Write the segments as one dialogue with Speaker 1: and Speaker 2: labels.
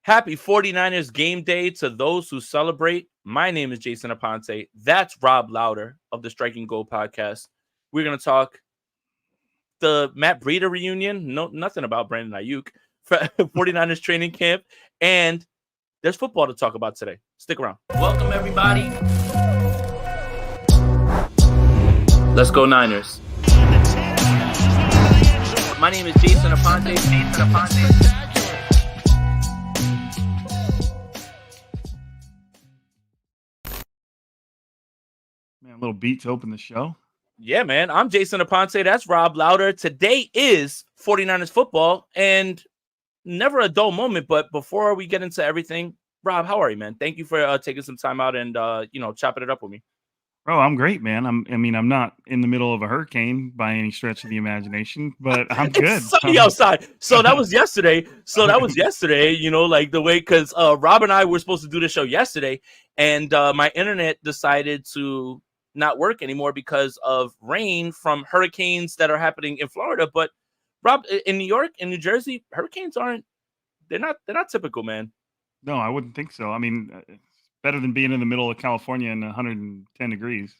Speaker 1: Happy 49ers game day to those who celebrate. My name is Jason Aponte. That's Rob Lowder of the Striking Gold podcast. We're going to talk the Matt Breida reunion. No, nothing about Brandon Aiyuk. 49ers training camp. And there's football to talk about today. Stick around. Welcome, everybody. Let's go, Niners. My name is Jason Aponte.
Speaker 2: Man, a little beat to open the show.
Speaker 1: Yeah, man. I'm Jason Aponte. That's Rob Lowder. Today is 49ers football and never a dull moment. But before we get into everything, Rob, how are you, man? Thank you for taking some time out and, chopping it up with me.
Speaker 2: Bro, I'm great, man. I'm not in the middle of a hurricane by any stretch of the imagination, but I'm good.
Speaker 1: It's sunny outside. So that was yesterday. Like the way, because Rob and I were supposed to do the show yesterday, and my internet decided to not work anymore because of rain from hurricanes that are happening in Florida. But Rob, in New York and New Jersey, hurricanes they're not typical, man.
Speaker 2: No, I wouldn't think so. I mean, it's better than being in the middle of California in 110 degrees.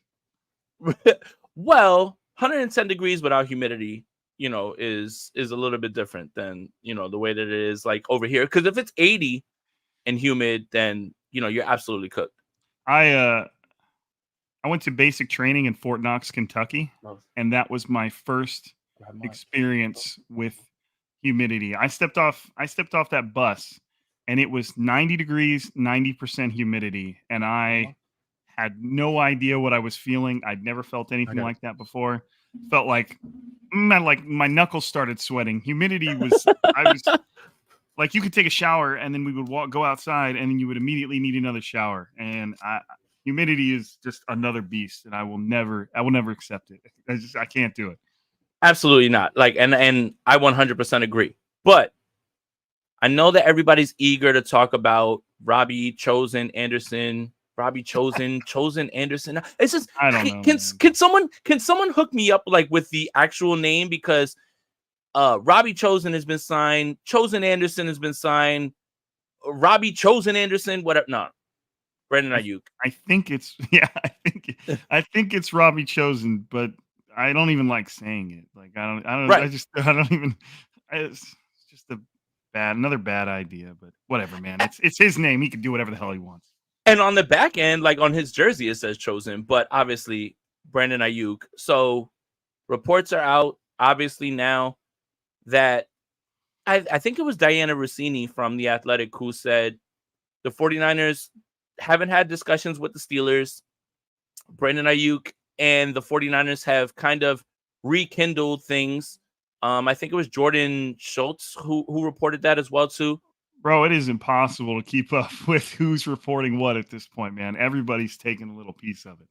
Speaker 1: Well, 110 degrees without humidity, is a little bit different than, the way that it is like over here. Because if it's 80 and humid, then, you're absolutely cooked.
Speaker 2: I went to basic training in Fort Knox, Kentucky, and that was my first experience with humidity. I stepped off that bus, and it was 90 degrees, 90% humidity, and I had no idea what I was feeling. I'd never felt anything like that before. Felt like my knuckles started sweating. Humidity was I was like, you could take a shower and then we would go outside and then you would immediately need another shower. And humidity is just another beast, and I will never accept it. I can't do it.
Speaker 1: Absolutely not. Like, and I 100% agree. But I know that everybody's eager to talk about Chosen Anderson. It's just,
Speaker 2: I don't know.
Speaker 1: Can someone hook me up like with the actual name, because Robbie Chosen has been signed, Chosen Anderson has been signed, Robbie Chosen Anderson, whatever. No, Brandon Aiyuk.
Speaker 2: I think it's Robbie Chosen, but I don't even like saying it. Like I don't. Right. It's just another bad idea. But whatever, man. It's his name. He can do whatever the hell he wants.
Speaker 1: And on the back end, like on his jersey, it says Chosen, but obviously Brandon Aiyuk. So reports are out, obviously, now that I think it was Diana Rossini from The Athletic who said the 49ers haven't had discussions with the Steelers. Brandon Aiyuk and the 49ers have kind of rekindled things. I think it was Jordan Schultz who reported that as well, too.
Speaker 2: Bro, it is impossible to keep up with who's reporting what at this point, man. Everybody's taking a little piece of it.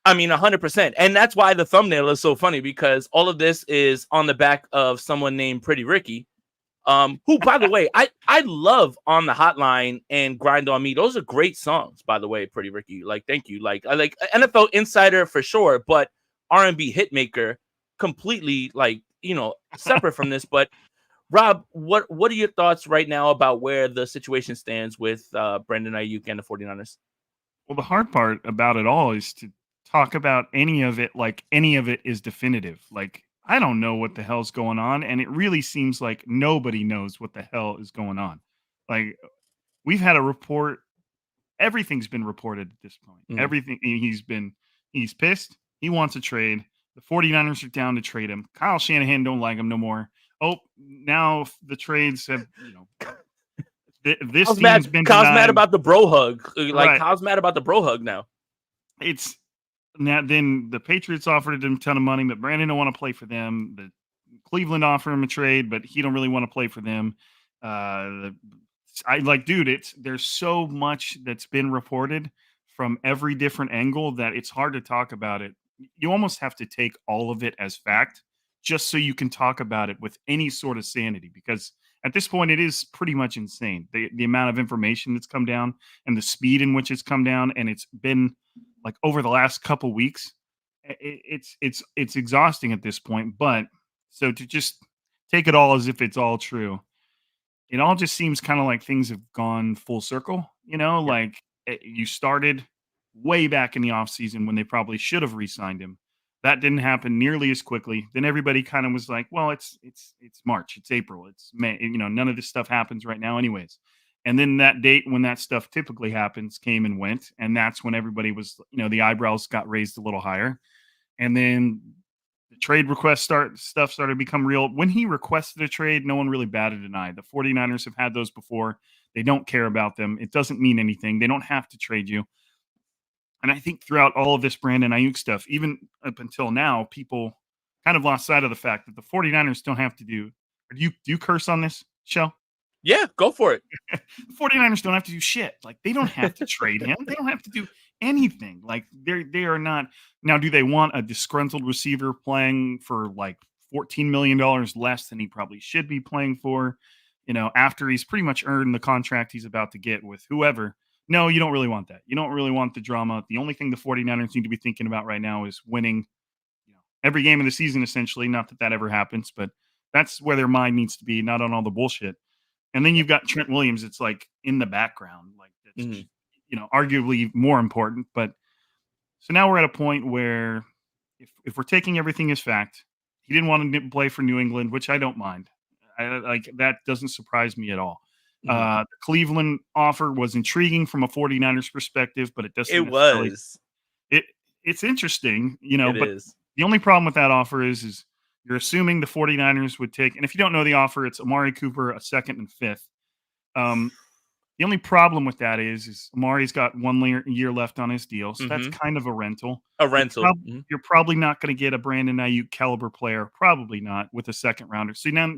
Speaker 1: I mean, 100%. And that's why the thumbnail is so funny, because all of this is on the back of someone named Pretty Ricky, who, by the way, I love On the Hotline and Grind on Me. Those are great songs, by the way, Pretty Ricky. Like, thank you. Like, I like NFL Insider for sure, but R&B hitmaker completely, like, separate from this. But Rob, what are your thoughts right now about where the situation stands with Brandon Aiyuk and the 49ers?
Speaker 2: Well, the hard part about it all is to talk about any of it like any of it is definitive. Like, I don't know what the hell's going on, and it really seems like nobody knows what the hell is going on. Like, we've had a report. Everything's been reported at this point. Mm. Everything. He's pissed. He wants a trade. The 49ers are down to trade him. Kyle Shanahan don't like him no more. Oh, now the trades have, this team's been
Speaker 1: Kyle's mad about the bro hug. Like,
Speaker 2: right.
Speaker 1: Kyle's mad about the bro hug now.
Speaker 2: It's now then the Patriots offered him a ton of money, but Brandon don't want to play for them. The Cleveland offered him a trade, but he don't really want to play for them. There's so much that's been reported from every different angle that it's hard to talk about it. You almost have to take all of it as fact, just so you can talk about it with any sort of sanity, because at this point it is pretty much insane. The amount of information that's come down and the speed in which it's come down, and it's been like over the last couple weeks, it's exhausting at this point. But so to just take it all as if it's all true, it all just seems kind of like things have gone full circle,
Speaker 1: Yeah.
Speaker 2: like you started way back in the offseason when they probably should have re-signed him. That didn't happen nearly as quickly. Then everybody kind of was like, well, it's March, it's April, it's May, none of this stuff happens right now anyways. And then that date when that stuff typically happens came and went, and that's when everybody was, the eyebrows got raised a little higher. And then the trade request stuff started to become real. When he requested a trade, no one really batted an eye. The 49ers have had those before. They don't care about them. It doesn't mean anything. They don't have to trade you. And I think throughout all of this Brandon Aiyuk stuff, even up until now, people kind of lost sight of the fact that the 49ers don't have to do. Do you curse on this show?
Speaker 1: Yeah, go for it.
Speaker 2: The 49ers don't have to do shit. Like, they don't have to trade him. They don't have to do anything. Like, they are not. Now, do they want a disgruntled receiver playing for like $14 million less than he probably should be playing for, after he's pretty much earned the contract he's about to get with whoever? No, you don't really want that. You don't really want the drama. The only thing the 49ers need to be thinking about right now is winning, every game of the season, essentially. Not that that ever happens, but that's where their mind needs to be, not on all the bullshit. And then you've got Trent Williams. It's like in the background, like that's arguably more important. But so now we're at a point where if we're taking everything as fact, he didn't want to play for New England, which I don't mind. Like that doesn't surprise me at all. The Cleveland offer was intriguing from a 49ers perspective, but it doesn't.
Speaker 1: It was.
Speaker 2: It's interesting,
Speaker 1: It
Speaker 2: but
Speaker 1: is.
Speaker 2: the only problem with that offer is you're assuming the 49ers would take, and if you don't know the offer, it's Amari Cooper, a second and fifth. The only problem with that is Amari's got 1 year left on his deal, so that's kind of a rental.
Speaker 1: A rental.
Speaker 2: You're probably not going to get a Brandon Aiyuk caliber player, probably not, with a second rounder. So now,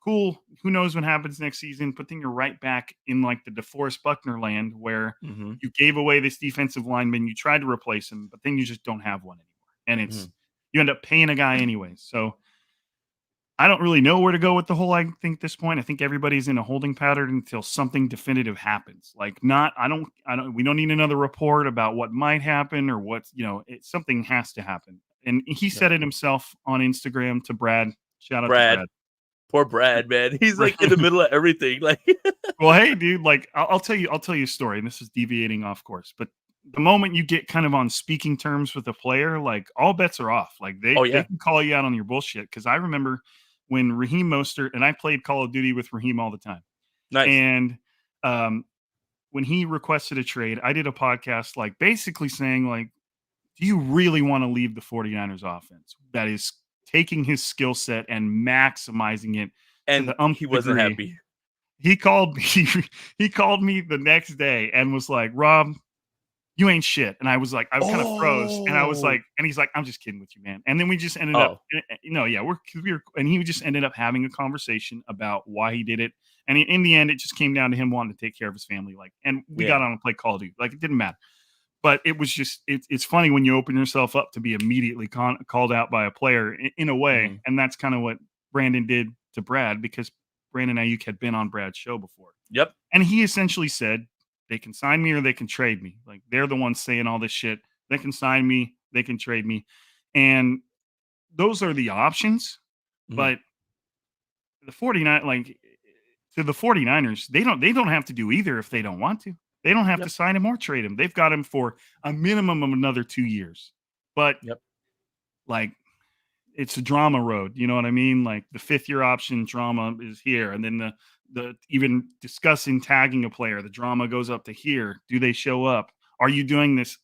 Speaker 2: cool, who knows what happens next season, but then you're right back in like the DeForest Buckner land where you gave away this defensive lineman, you tried to replace him, but then you just don't have one anymore. And it's you end up paying a guy anyways. So I don't really know where to go with the whole thing at this point. I think everybody's in a holding pattern until something definitive happens. Like, we don't need another report about what might happen or what's, something has to happen. And he said it himself on Instagram to Brad. Shout out to Brad.
Speaker 1: Poor Brad, man. He's like in the middle of everything. Like,
Speaker 2: well, hey, dude, like I'll tell you a story, and this is deviating off course, but the moment you get kind of on speaking terms with a player, like all bets are off. Like they can call you out on your bullshit. Because I remember when Raheem Mostert, and I played Call of Duty with Raheem all the time.
Speaker 1: Nice.
Speaker 2: And when he requested a trade, I did a podcast like basically saying like, do you really want to leave the 49ers offense that is taking his skill set and maximizing it?
Speaker 1: And he wasn't happy.
Speaker 2: He called me the next day and was like, Rob, you ain't shit. And I was like, I kind of froze. And I was like, and he's like, I'm just kidding with you, man. And then we just ended up, and he just ended up having a conversation about why he did it. And in the end, it just came down to him wanting to take care of his family. Like, and we got on and played Call of Duty. Like, it didn't matter. But it was just, it's funny when you open yourself up to be immediately called out by a player in a way. And that's kind of what Brandon did to Brad, because Brandon Aiyuk had been on Brad's show before.
Speaker 1: Yep.
Speaker 2: And he essentially said, they can sign me or they can trade me. Like, they're the ones saying all this shit. They can sign me, they can trade me. And those are the options. But the 49, like, to the 49ers, they don't have to do either if they don't want to. They don't have to sign him or trade him. They've got him for a minimum of another 2 years. But like, it's a drama road. You know what I mean? Like, the 5th-year option drama is here. And then the even discussing tagging a player, the drama goes up to here. Do they show up? Are you doing this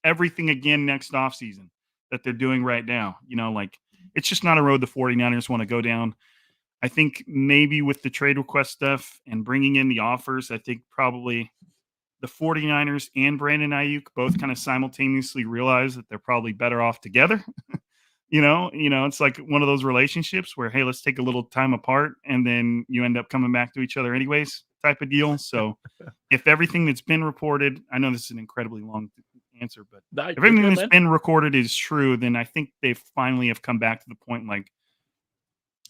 Speaker 2: everything again next offseason that they're doing right now? Like, it's just not a road the 49ers want to go down. I think maybe with the trade request stuff and bringing in the offers, I think probably the 49ers and Brandon Aiyuk both kind of simultaneously realize that they're probably better off together. It's like one of those relationships where, hey, let's take a little time apart, and then you end up coming back to each other anyways, type of deal. So if everything that's been reported, I know this is an incredibly long answer, but if everything that's been recorded is true, then I think they finally have come back to the point like,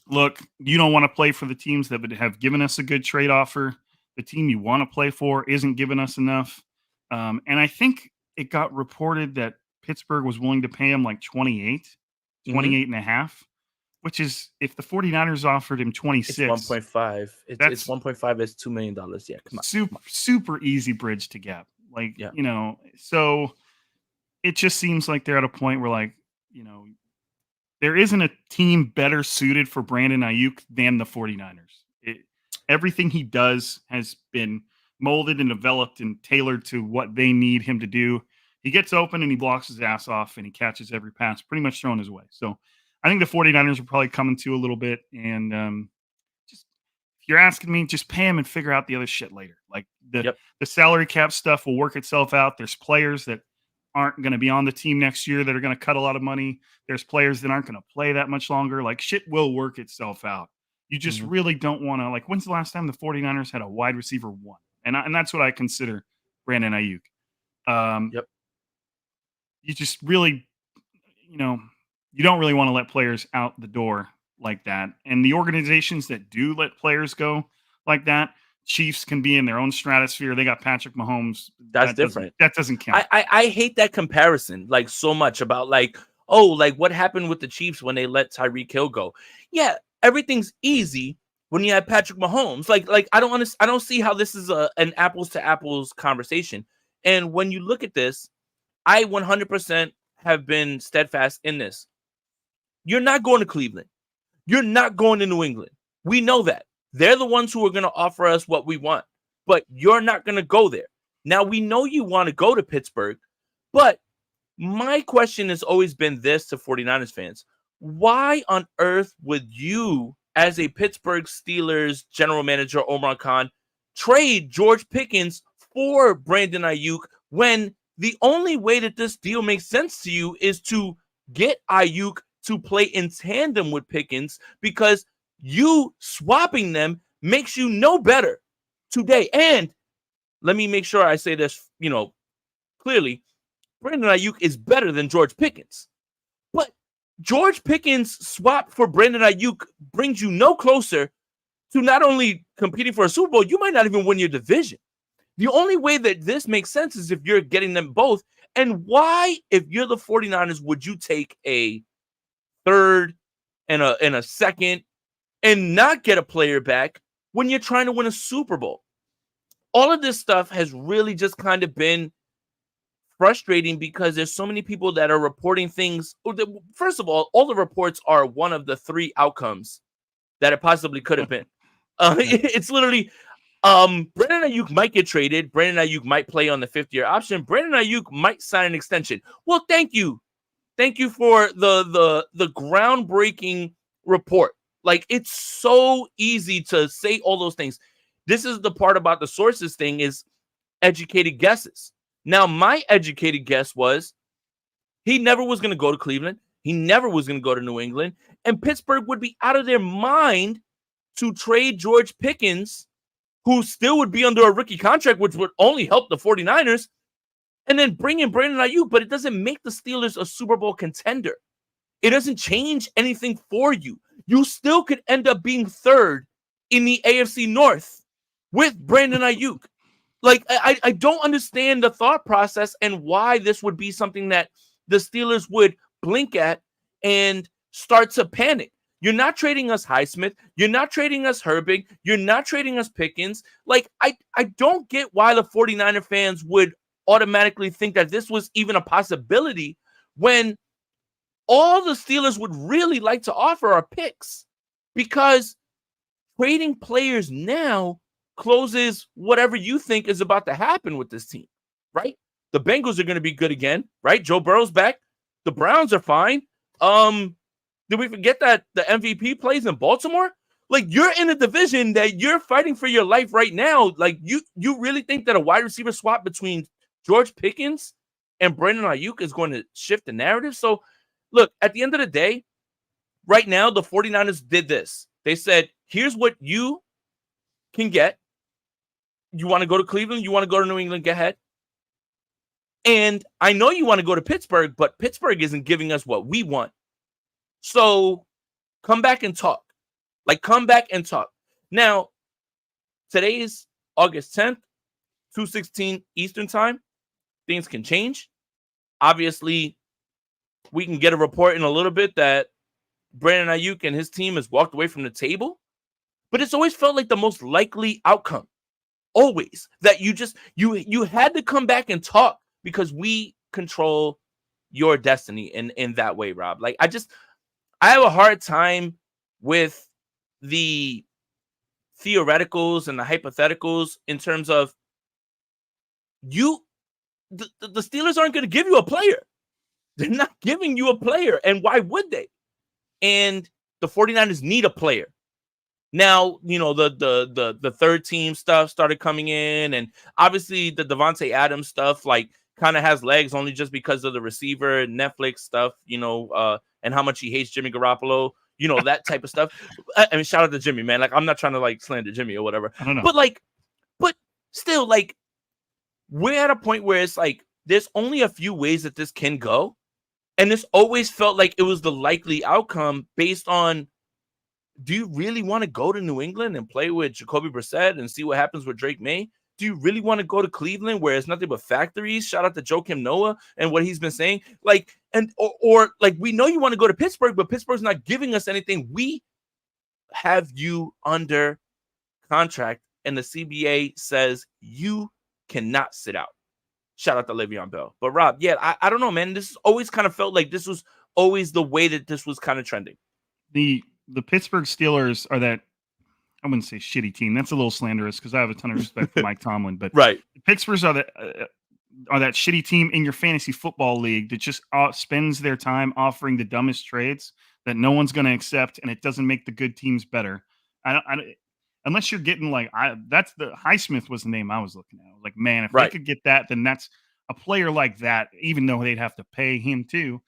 Speaker 2: look, you don't want to play for the teams that would have given us a good trade offer. The team you want to play for isn't giving us enough. And I think it got reported that Pittsburgh was willing to pay him like 28 and a half. which is if the 49ers offered him 26,
Speaker 1: it's 1.5. It's 1.5. It's $2 million. Yeah, come on.
Speaker 2: Super easy bridge to get. Like,
Speaker 1: Yeah.
Speaker 2: So it just seems like they're at a point where, like, there isn't a team better suited for Brandon Aiyuk than the 49ers. Everything he does has been molded and developed and tailored to what they need him to do. He gets open and he blocks his ass off and he catches every pass pretty much thrown his way. So I think the 49ers are probably coming to a little bit. And just, if you're asking me, just pay him and figure out the other shit later. Like the salary cap stuff will work itself out. There's players that aren't going to be on the team next year that are going to cut a lot of money. There's players that aren't going to play that much longer. Like, shit will work itself out. You just really don't want to, like, when's the last time the 49ers had a wide receiver one? And that's what I consider Brandon Aiyuk. You just really, you don't really want to let players out the door like that. And the organizations that do let players go like that, Chiefs can be in their own stratosphere. They got Patrick Mahomes.
Speaker 1: That's different.
Speaker 2: That doesn't count.
Speaker 1: I hate that comparison, like, so much about, like, oh, like, what happened with the Chiefs when they let Tyreek Hill go? Yeah, everything's easy when you have Patrick Mahomes. Like I don't see how this is an apples to apples conversation. And when you look at this, I 100% have been steadfast in this. You're not going to Cleveland. You're not going to New England. We know that. They're the ones who are going to offer us what we want, but you're not going to go there. Now, we know you want to go to Pittsburgh, but my question has always been this to 49ers fans. Why on earth would you, as a Pittsburgh Steelers general manager, Omar Khan, trade George Pickens for Brandon Aiyuk when the only way that this deal makes sense to you is to get Aiyuk to play in tandem with Pickens, because you swapping them makes you no better today. And let me make sure I say this, clearly. Brandon Aiyuk is better than George Pickens. But George Pickens swap for Brandon Aiyuk brings you no closer to not only competing for a Super Bowl, you might not even win your division. The only way that this makes sense is if you're getting them both. And why, if you're the 49ers, would you take a third and a second and not get a player back when you're trying to win a Super Bowl? All of this stuff has really just kind of been frustrating because there's so many people that are reporting things. First of all the reports are one of the three outcomes that it possibly could have been. It's literally Brandon Aiyuk might get traded. Brandon Aiyuk might play on the 5th-year option. Brandon Aiyuk might sign an extension. Well, thank you for the groundbreaking report. Like, it's so easy to say all those things. This is the part about the sources thing, is educated guesses. Now, my educated guess was he never was going to go to Cleveland. He never was going to go to New England. And Pittsburgh would be out of their mind to trade George Pickens, who still would be under a rookie contract, which would only help the 49ers, and then bring in Brandon Aiyuk. But it doesn't make the Steelers a Super Bowl contender. It doesn't change anything for you. You still could end up being third in the AFC North with Brandon Aiyuk. Like, I don't understand the thought process and why this would be something that the Steelers would blink at and start to panic. You're not trading us Highsmith. You're not trading us Herbig. You're not trading us Pickens. Like, I don't get why the 49er fans would automatically think that this was even a possibility when all the Steelers would really like to offer are picks, because trading players now closes whatever you think is about to happen with this team, right? The Bengals are going to be good again, right? Joe Burrow's back. The Browns are fine. Did we forget that the MVP plays in Baltimore? Like, you're in a division that you're fighting for your life right now. Like, you really think that a wide receiver swap between George Pickens and Brandon Aiyuk is going to shift the narrative? So, look, at the end of the day, right now, the 49ers did this. They said, here's what you can get. You want to go to Cleveland? You want to go to New England? Go ahead. And I know you want to go to Pittsburgh, but Pittsburgh isn't giving us what we want. So come back and talk. Like, come back and talk. Now, today's August 10th, 2:16 Eastern time. Things can change. Obviously, we can get a report in a little bit that Brandon Aiyuk and his team has walked away from the table, but it's always felt like the most likely outcome. Always that you had to come back and talk because we control your destiny in that way, Rob. Like I have a hard time with the theoreticals and the hypotheticals in terms of the Steelers aren't going to give you a player. They're not giving you a player. And why would they? And the 49ers need a player. Now, the third team stuff started coming in, and obviously the Devontae Adams stuff like kind of has legs only just because of the receiver Netflix stuff, and how much he hates Jimmy Garoppolo, that type of stuff. I mean, shout out to Jimmy, man. Like, I'm not trying to like slander Jimmy or whatever.
Speaker 2: I don't know.
Speaker 1: But still, like, we're at a point where it's like there's only a few ways that this can go. And this always felt like it was the likely outcome based on, do you really want to go to New England and play with Jacoby Brissett and see what happens with Drake May? Do you really want to go to Cleveland where it's nothing but factories? Shout out to Joakim Noah and what he's been saying. Like, or like, we know you want to go to Pittsburgh, but Pittsburgh's not giving us anything. We have you under contract, and the CBA says you cannot sit out. Shout out to Le'Veon Bell. But Rob, yeah, I don't know, man. This always kind of felt like this was always the way that this was kind of trending.
Speaker 2: The Pittsburgh Steelers are that, I wouldn't say shitty team. That's a little slanderous because I have a ton of respect for Mike Tomlin. But
Speaker 1: right,
Speaker 2: the Pittsburghs are that shitty team in your fantasy football league that just spends their time offering the dumbest trades that no one's going to accept, and it doesn't make the good teams better. Unless you're getting that's the Highsmith was the name I was looking at. I was like, man, if they could get that, then that's a player like that, even though they'd have to pay him too,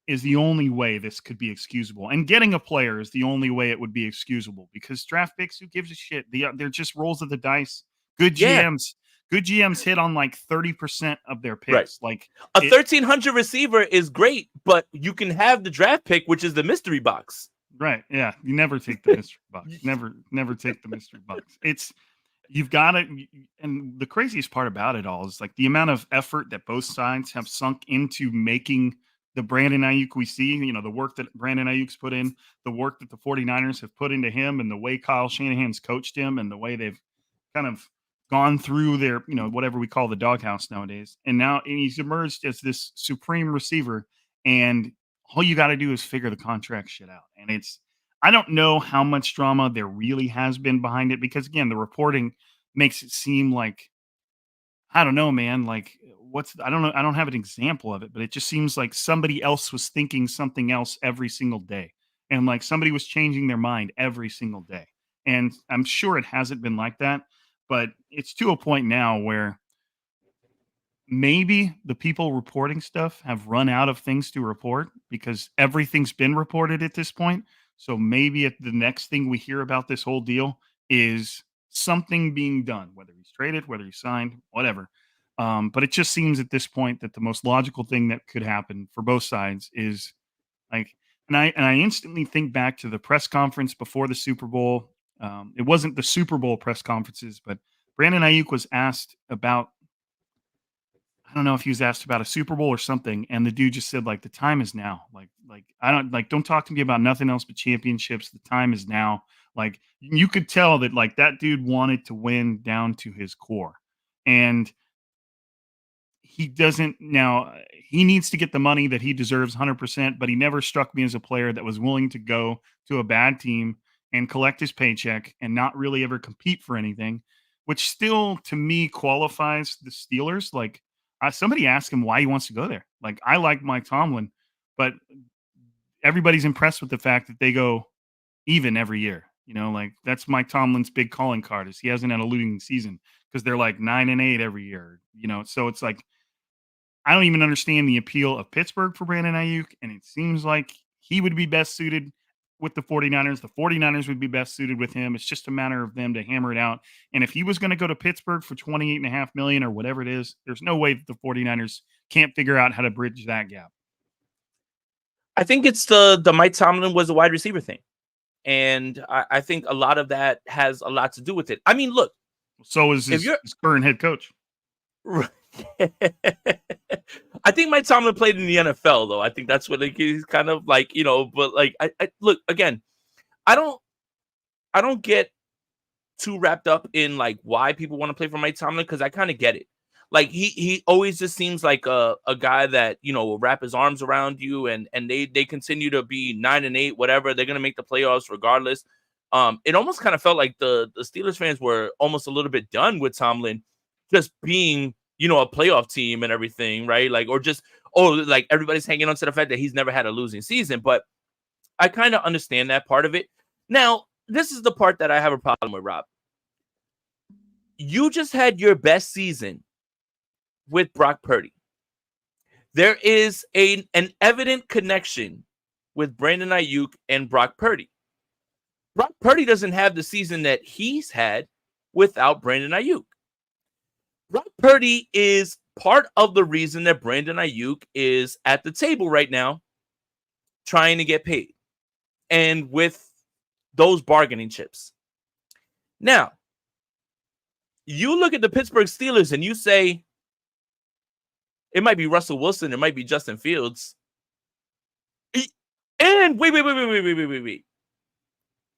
Speaker 2: is the only way this could be excusable. And getting a player is the only way it would be excusable because draft picks, who gives a shit? They're just rolls of the dice. Good GMs hit on like 30% of their picks.
Speaker 1: Right. Like a 1,300 receiver is great, but you can have the draft pick, which is the mystery box.
Speaker 2: Right. Yeah. You never take the mystery box. Never take the mystery box. You've got to, and the craziest part about it all is like the amount of effort that both sides have sunk into making the Brandon Aiyuk we see, the work that Brandon Aiyuk's put in, the work that the 49ers have put into him, and the way Kyle Shanahan's coached him, and the way they've kind of gone through their, whatever we call the doghouse nowadays. And now he's emerged as this supreme receiver, and all you got to do is figure the contract shit out. And I don't know how much drama there really has been behind it because, again, the reporting makes it seem like, I don't know, man, like I don't know. I don't have an example of it, but it just seems like somebody else was thinking something else every single day. And like somebody was changing their mind every single day. And I'm sure it hasn't been like that, but it's to a point now where maybe the people reporting stuff have run out of things to report because everything's been reported at this point. So maybe the next thing we hear about this whole deal is something being done, whether he's traded, whether he's signed, whatever. But it just seems at this point that the most logical thing that could happen for both sides is like, and I instantly think back to the press conference before the Super Bowl. It wasn't the Super Bowl press conferences, but Brandon Aiyuk was asked about, I don't know if he was asked about a Super Bowl or something, and the dude just said, like, the time is now. Don't talk to me about nothing else but championships. The time is now. Like, you could tell that, like, that dude wanted to win down to his core. And he doesn't now. He needs to get the money that he deserves 100%, but he never struck me as a player that was willing to go to a bad team and collect his paycheck and not really ever compete for anything, which still, to me, qualifies the Steelers. Like, somebody asked him why he wants to go there. Like, I like Mike Tomlin, but everybody's impressed with the fact that they go even every year. Like that's Mike Tomlin's big calling card is he hasn't had a losing season because they're like 9-8 every year. So it's like, I don't even understand the appeal of Pittsburgh for Brandon Aiyuk. And it seems like he would be best suited with the 49ers. The 49ers would be best suited with him. It's just a matter of them to hammer it out. And if he was going to go to Pittsburgh for $28.5 million or whatever it is, there's no way that the 49ers can't figure out how to bridge that gap.
Speaker 1: I think it's the Mike Tomlin was a wide receiver thing. And I think a lot of that has a lot to do with it. I mean, look.
Speaker 2: So is his current head coach.
Speaker 1: I think Mike Tomlin played in the NFL though. I think that's what he's kind of like, but like I look again, I don't get too wrapped up in like why people want to play for Mike Tomlin because I kind of get it. Like he always just seems like a guy that will wrap his arms around you and they continue to be 9-8, whatever. They're gonna make the playoffs regardless. It almost kind of felt like the Steelers fans were almost a little bit done with Tomlin just being a playoff team and everything, right? Like or just like everybody's hanging on to the fact that he's never had a losing season. But I kind of understand that part of it. Now, this is the part that I have a problem with, Rob. You just had your best season with Brock Purdy. There is an evident connection with Brandon Aiyuk and Brock Purdy. Brock Purdy doesn't have the season that he's had without Brandon Aiyuk. Brock Purdy is part of the reason that Brandon Aiyuk is at the table right now trying to get paid and with those bargaining chips. Now, you look at the Pittsburgh Steelers and you say, it might be Russell Wilson, it might be Justin Fields. And wait.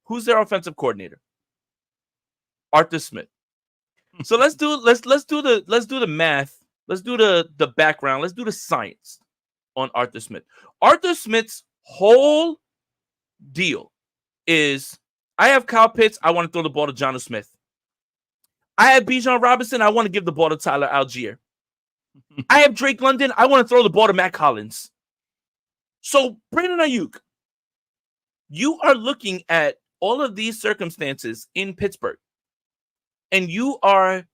Speaker 1: Who's their offensive coordinator? Arthur Smith. So let's do the math. Let's do the background. Let's do the science on Arthur Smith. Arthur Smith's whole deal is I have Kyle Pitts, I want to throw the ball to Jonnu Smith. I have Bijan Robinson, I want to give the ball to Tyler Algier. I have Drake London, I want to throw the ball to Matt Collins. So, Brandon Aiyuk, you are looking at all of these circumstances in Pittsburgh, and you are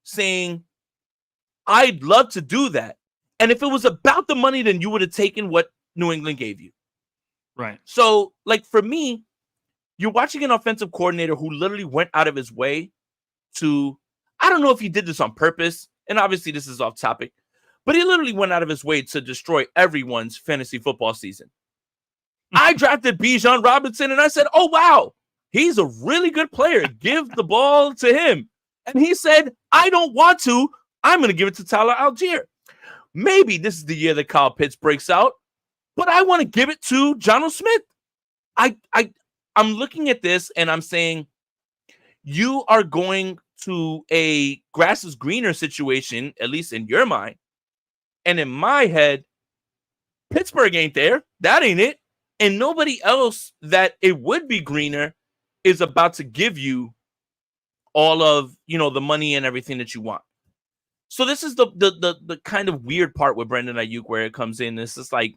Speaker 1: saying, I'd love to do that. And if it was about the money, then you would have taken what New England gave you.
Speaker 2: Right.
Speaker 1: So, like, for me, you're watching an offensive coordinator who literally went out of his way to, I don't know if he did this on purpose, and obviously this is off topic, but he literally went out of his way to destroy everyone's fantasy football season. I drafted Bijan Robinson, and I said, oh, wow, he's a really good player. Give the ball to him. And he said, I don't want to. I'm going to give it to Tyler Algier. Maybe this is the year that Kyle Pitts breaks out, but I want to give it to Jonnu Smith. I'm looking at this, and I'm saying, you are going to a grass is greener situation, at least in your mind. And in my head, Pittsburgh ain't there. That ain't it. And nobody else that it would be greener is about to give you all of, the money and everything that you want. So this is the kind of weird part with Brandon Aiyuk where it comes in. It's just like,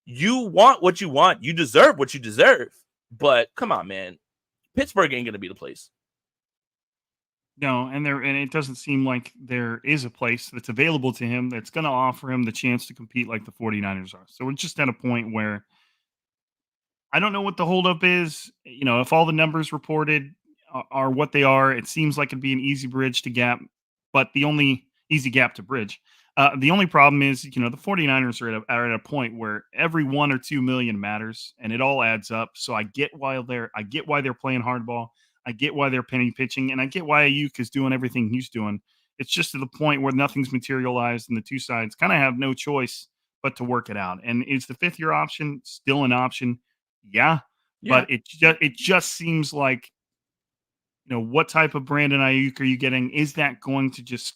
Speaker 1: you want what you want. You deserve what you deserve. But come on, man. Pittsburgh ain't going to be the place.
Speaker 2: No, and it doesn't seem like there is a place that's available to him that's going to offer him the chance to compete like the 49ers are. So we're just at a point where I don't know what the holdup is. If all the numbers reported are what they are, it seems like it'd be an easy bridge to gap, but the only easy gap to bridge. The only problem is, the 49ers are at a point where every 1 or 2 million matters, and it all adds up. So I get why they're playing hardball. I get why they're penny pitching, and I get why Aiyuk is doing everything he's doing. It's just to the point where nothing's materialized, and the two sides kind of have no choice but to work it out. And is the 5th-year option still an option? Yeah. But it just seems like, what type of Brandon Aiyuk are you getting? Is that going to just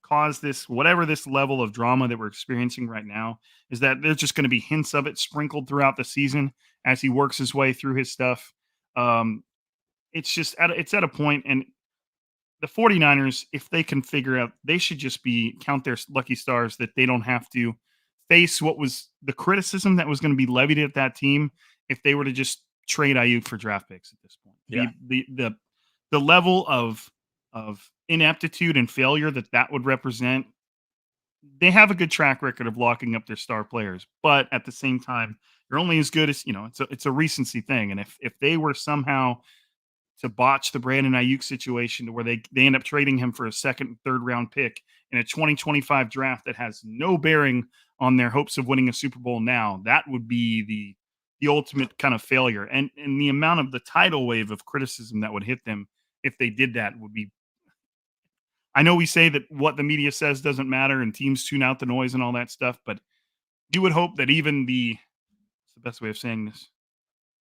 Speaker 2: cause whatever this level of drama that we're experiencing right now? Is that there's just going to be hints of it sprinkled throughout the season as he works his way through his stuff? It's at a point, and the 49ers, if they can figure out, they should just count their lucky stars that they don't have to face what was the criticism that was going to be levied at that team if they were to just trade Aiyuk for draft picks at this point. Yeah. The level of ineptitude and failure that would represent, they have a good track record of locking up their star players, but at the same time, you're only as good as, it's a recency thing. And if they were somehow to botch the Brandon Aiyuk situation to where they end up trading him for a 2nd and 3rd round pick in a 2025 draft that has no bearing on their hopes of winning a Super Bowl now, that would be the ultimate kind of failure. And the amount of the tidal wave of criticism that would hit them if they did that would be, I know we say that what the media says doesn't matter and teams tune out the noise and all that stuff, but you would hope that even what's the best way of saying this?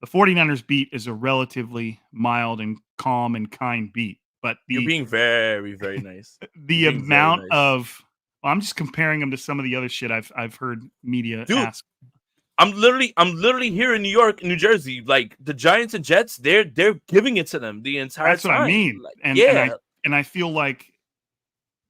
Speaker 2: The 49ers beat is a relatively mild and calm and kind beat. But
Speaker 1: You're being very, very nice.
Speaker 2: The amount of I'm just comparing them to some of the other shit I've heard media ask.
Speaker 1: I'm literally here in New York, New Jersey. Like the Giants and Jets, they're giving it to them the entire
Speaker 2: That's
Speaker 1: time.
Speaker 2: What I mean.
Speaker 1: Like,
Speaker 2: and I feel like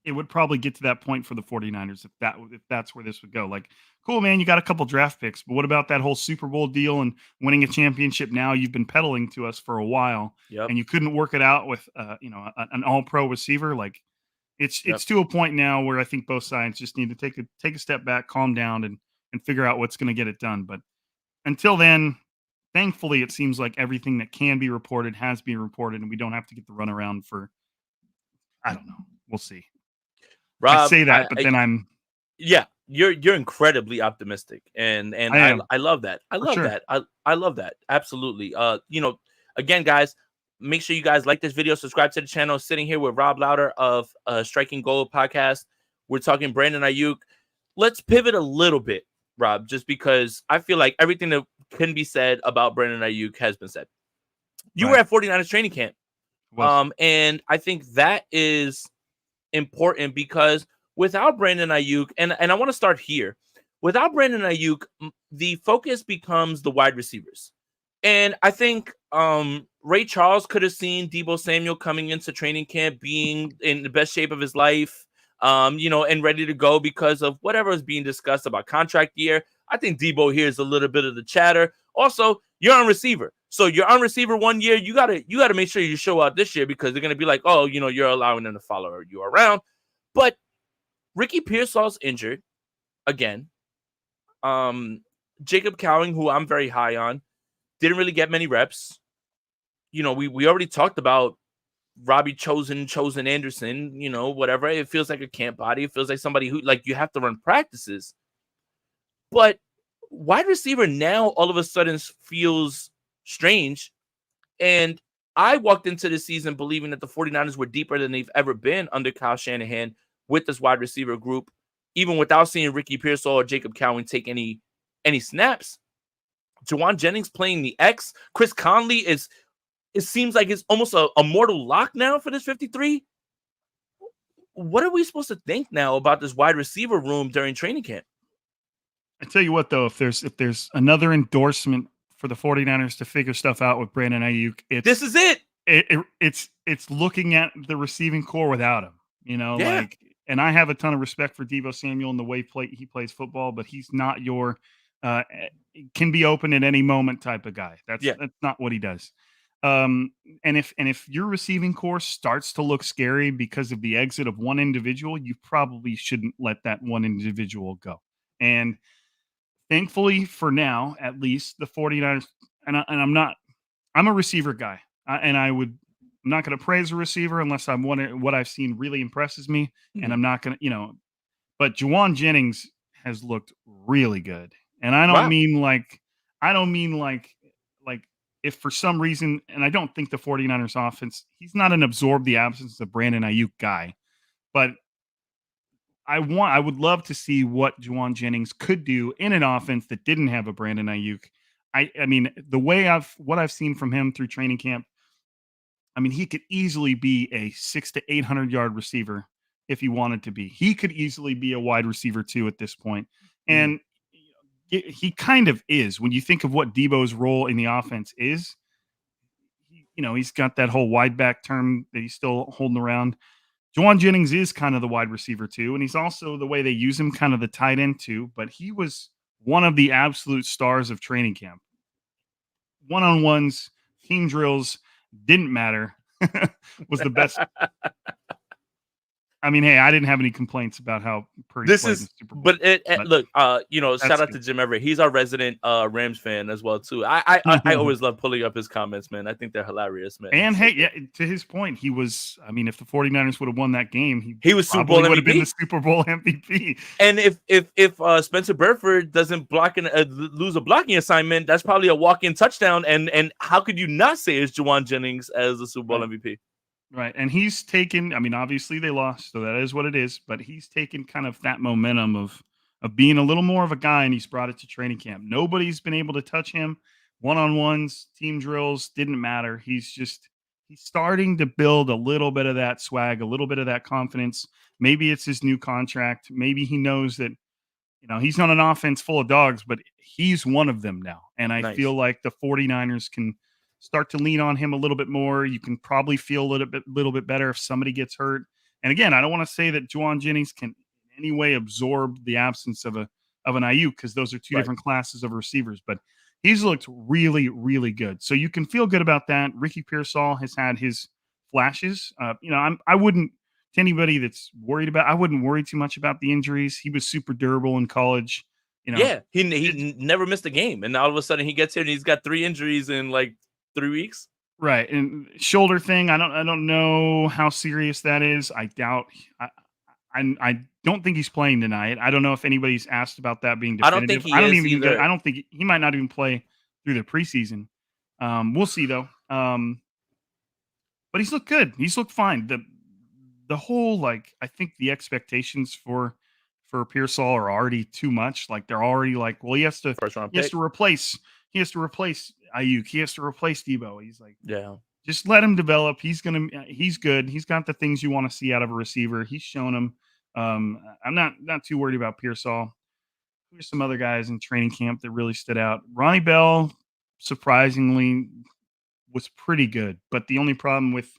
Speaker 2: it would probably get to that point for the 49ers if that's where this would go. Like, cool, man, you got a couple draft picks, but what about that whole Super Bowl deal and winning a championship now? You've been peddling to us for a while, and you couldn't work it out with an all-pro receiver. Like, it's to a point now where I think both sides just need to take a step back, calm down, and figure out what's going to get it done. But until then, thankfully, it seems like everything that can be reported has been reported, and we don't have to get the runaround for, I don't know. We'll see. Rob, I say that, but then I'm.
Speaker 1: Yeah, you're incredibly optimistic, and I love that. I love that. I love that. Absolutely. Again, guys, make sure you guys like this video, subscribe to the channel. Sitting here with Rob Lowder of Striking Gold podcast. We're talking Brandon Aiyuk. Let's pivot a little bit, Rob, just because I feel like everything that can be said about Brandon Aiyuk has been said. You were at 49ers training camp. And I think that is important because without Brandon Aiyuk, and I want to start here, without Brandon Aiyuk, the focus becomes the wide receivers. And I think Ray Charles could have seen Deebo Samuel coming into training camp being in the best shape of his life, and ready to go because of whatever is being discussed about contract year. I think Deebo hears a little bit of the chatter. Also, you're on receiver. So you're on receiver 1 year. You gotta make sure you show out this year because they're gonna be like, oh, you're allowing them to follow you around. But Ricky Pearsall's injured again. Jacob Cowing, who I'm very high on, didn't really get many reps. We already talked about Robbie Chosen Anderson, whatever. It feels like a camp body. It feels like somebody who, like, you have to run practices. But wide receiver now all of a sudden feels strange. And I walked into the season believing that the 49ers were deeper than they've ever been under Kyle Shanahan with this wide receiver group, even without seeing Ricky Pearsall or Jacob Cowing take any snaps. Juwan Jennings playing the X. Chris Conley it seems like it's almost a mortal lock now for this 53. What are we supposed to think now about this wide receiver room during training camp?
Speaker 2: I tell you what, though, if there's another endorsement for the 49ers to figure stuff out with Brandon Aiyuk,
Speaker 1: this is it.
Speaker 2: It's looking at the receiving core without him, and I have a ton of respect for Deebo Samuel and the way he plays football, but he's not your can be open at any moment type of guy. That's not what he does. And if your receiving core starts to look scary because of the exit of one individual, you probably shouldn't let that one individual go. And thankfully, for now, at least, the 49ers, I'm a receiver guy, I'm not going to praise a receiver unless what I've seen really impresses me, and I'm not going to, but Juwan Jennings has looked really good. And I don't mean like if for some reason, and I don't think the 49ers offense, he's not an absorb the absence of Brandon Aiyuk guy, but I would love to see what Juwan Jennings could do in an offense that didn't have a Brandon Aiyuk. I mean, the way what I've seen from him through training camp, I mean, he could easily be a 600 to 800 yard receiver if he wanted to be. He could easily be a wide receiver too at this point. And he kind of is when you think of what Deebo's role in the offense is. He's got that whole wide back term that he's still holding around. Juwan Jennings is kind of the wide receiver too, and he's also, the way they use him, kind of the tight end too, but he was one of the absolute stars of training camp. One-on-ones, team drills, didn't matter. Was the best. I mean, hey, I didn't have any complaints about how Purdy played in the Super Bowl.
Speaker 1: But look, shout out to Jim Everett. He's our resident Rams fan as well too. I always love pulling up his comments, man. I think they're hilarious, man.
Speaker 2: And hey, to his point, he was. I mean, if the 49ers would have won that game,
Speaker 1: he was Super Bowl MVP.
Speaker 2: Would have been the Super Bowl MVP.
Speaker 1: And if Spencer Burford doesn't lose a blocking assignment, that's probably a walk-in touchdown. And how could you not say it's Juwan Jennings as the Super Bowl MVP?
Speaker 2: Right. And he's taken, I mean, obviously they lost, so that is what it is, but he's taken kind of that momentum of being a little more of a guy, and he's brought it to training camp. Nobody's been able to touch him. One-on-ones, team drills, didn't matter. He's starting to build a little bit of that swag, a little bit of that confidence. Maybe it's his new contract. Maybe he knows that, he's not an offense full of dogs, but he's one of them now. And I feel
Speaker 1: Nice.
Speaker 2: like the 49ers can start to lean on him a little bit more. You can probably feel a little bit better if somebody gets hurt. And again, I don't want to say that Juwan Jennings can in any way absorb the absence of an Aiyuk, because those are two
Speaker 1: Right.
Speaker 2: different classes of receivers, but he's looked really, really good. So you can feel good about that. Ricky Pearsall has had his flashes. I wouldn't, to anybody that's worried about, I wouldn't worry too much about the injuries. He was super durable in college.
Speaker 1: Yeah, he never missed a game, and all of a sudden he gets here and he's got 3 injuries in like 3 weeks.
Speaker 2: Right, and shoulder thing, I don't know how serious that is. I doubt. I don't think he's playing tonight. I don't know if anybody's asked about that being
Speaker 1: I don't think
Speaker 2: definitive.
Speaker 1: he is either.
Speaker 2: I don't think he might not even play through the preseason. We'll see though. But he's looked good. He's looked fine. The whole, like, I think the expectations for Pearsall are already too much. Like, they're already like, well,
Speaker 1: First round
Speaker 2: he has
Speaker 1: pick.
Speaker 2: to replace Aiyuk. He has to replace Debo. He's like,
Speaker 1: Yeah.
Speaker 2: just let him develop. He's good. He's got the things you want to see out of a receiver. He's shown them. I'm not too worried about Pearsall. There's some other guys in training camp that really stood out. Ronnie Bell, surprisingly, was pretty good. But the only problem with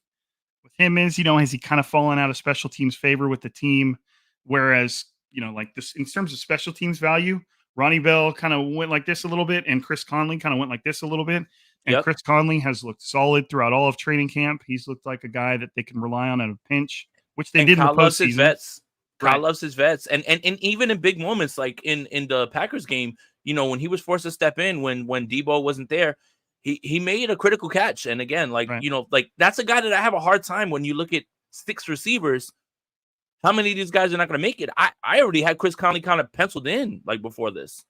Speaker 2: him is, has he kind of fallen out of special teams favor with the team? Whereas, like this, in terms of special teams value, Ronnie Bell kind of went like this a little bit, and Chris Conley kind of went like this a little bit. And
Speaker 1: Yep.
Speaker 2: Chris Conley has looked solid throughout all of training camp. He's looked like a guy that they can rely on at a pinch, which they did in the
Speaker 1: Kyle loves his
Speaker 2: postseason.
Speaker 1: vets. Kyle
Speaker 2: Right.
Speaker 1: loves his vets, and even in big moments like in the Packers game, when he was forced to step in when Debo wasn't there, he made a critical catch. And again, like
Speaker 2: Right.
Speaker 1: like that's a guy that I have a hard time when you look at 6 receivers. How many of these guys are not going to make it? I already had Chris Conley kind of penciled in like before this.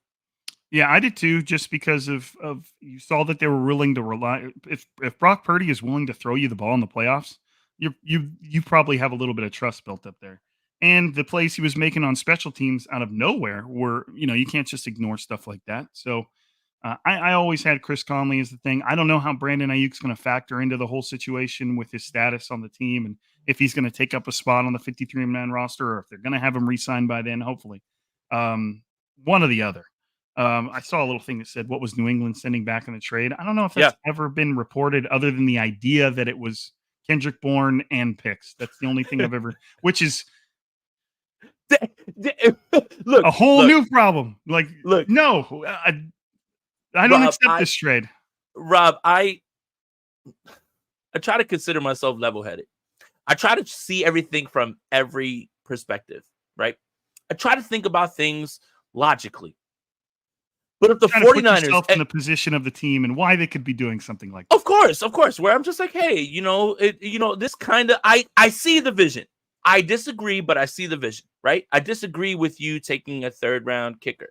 Speaker 2: Yeah, I did too, just because of you saw that they were willing to rely. If Brock Purdy is willing to throw you the ball in the playoffs, you probably have a little bit of trust built up there. And the plays he was making on special teams out of nowhere were, you can't just ignore stuff like that. So I always had Chris Conley as the thing. I don't know how Brandon Ayuk's going to factor into the whole situation with his status on the team, and if he's going to take up a spot on the 53-man roster, or if they're going to have him re-signed by then, hopefully. One or the other. I saw a little thing that said, what was New England sending back in the trade? I don't know if that's ever been reported, other than the idea that it was Kendrick Bourne and picks. That's the only thing I've ever, which is
Speaker 1: look,
Speaker 2: a whole new problem. Like,
Speaker 1: look,
Speaker 2: no, I don't accept this trade.
Speaker 1: Rob, I try to consider myself level-headed. I try to see everything from every perspective, right? I try to think about things logically. But if the 49ers
Speaker 2: put yourself in the position of the team and why they could be doing something like that.
Speaker 1: Of course, where I'm just like, hey, this kind of, I see the vision. I disagree, but I see the vision, right? I disagree with you taking a 3rd-round kicker.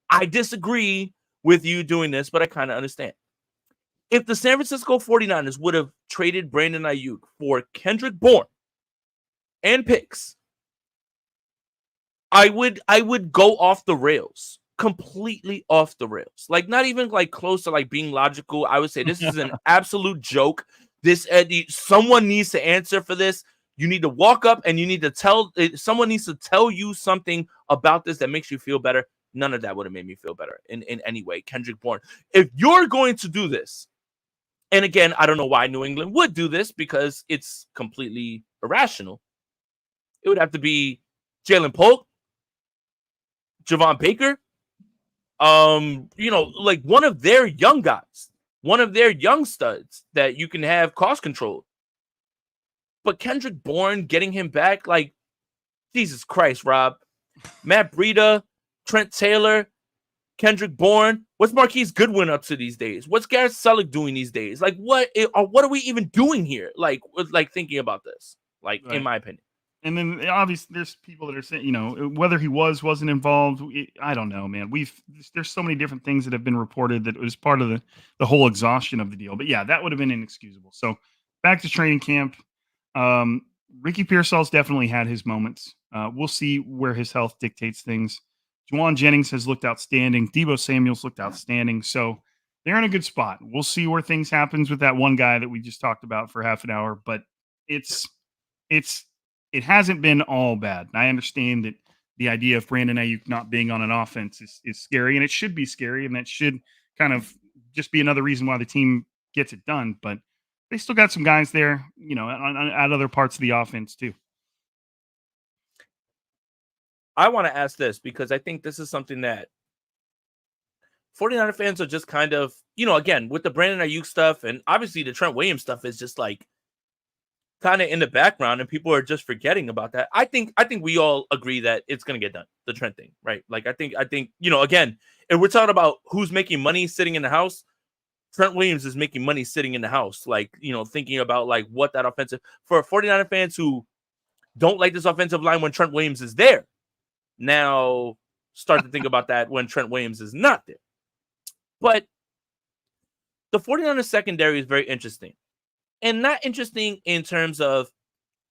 Speaker 1: I disagree with you doing this, but I kind of understand. If the San Francisco 49ers would have traded Brandon Aiyuk for Kendrick Bourne and picks, I would go off the rails. Completely off the rails, like not even like close to like being logical. I would say this is an absolute joke. This someone needs to answer for this. You need to walk up and you need to someone needs to tell you something about this that makes you feel better. None of that would have made me feel better in any way. Kendrick Bourne, if you're going to do this, and again, I don't know why New England would do this because it's completely irrational. It would have to be Jalen Polk, Javon Baker. Like one of their young guys, one of their young studs that you can have cost control. But Kendrick Bourne, getting him back, like, Jesus Christ, Rob. Matt Breida, Trent Taylor, Kendrick Bourne. What's Marquise Goodwin up to these days? What's Garrett Selleck doing these days? Like, what are we even doing here? Like thinking about this, like, right. In my opinion.
Speaker 2: And then obviously there's people that are saying, whether he wasn't involved. I don't know, man. There's so many different things that have been reported that it was part of the whole exhaustion of the deal. But yeah, that would have been inexcusable. So back to training camp. Ricky Pearsall's definitely had his moments. We'll see where his health dictates things. Juwan Jennings has looked outstanding. Debo Samuel's looked outstanding. So they're in a good spot. We'll see where things happens with that one guy that we just talked about for half an hour. But it's it's it hasn't been all bad. And I understand that the idea of Brandon Aiyuk not being on an offense is scary, and it should be scary, and that should kind of just be another reason why the team gets it done. But they still got some guys there, at other parts of the offense too.
Speaker 1: I want to ask this because I think this is something that 49er fans are just kind of, again, with the Brandon Aiyuk stuff, and obviously the Trent Williams stuff is just like kind of in the background, and people are just forgetting about that. I think we all agree that it's going to get done, the Trent thing, right? Like, I think, again, if we're talking about who's making money sitting in the house, Trent Williams is making money sitting in the house, like, thinking about like what that offensive for 49er fans who don't like this offensive line when Trent Williams is there. Now start to think about that when Trent Williams is not there. But the 49ers secondary is very interesting. And not interesting in terms of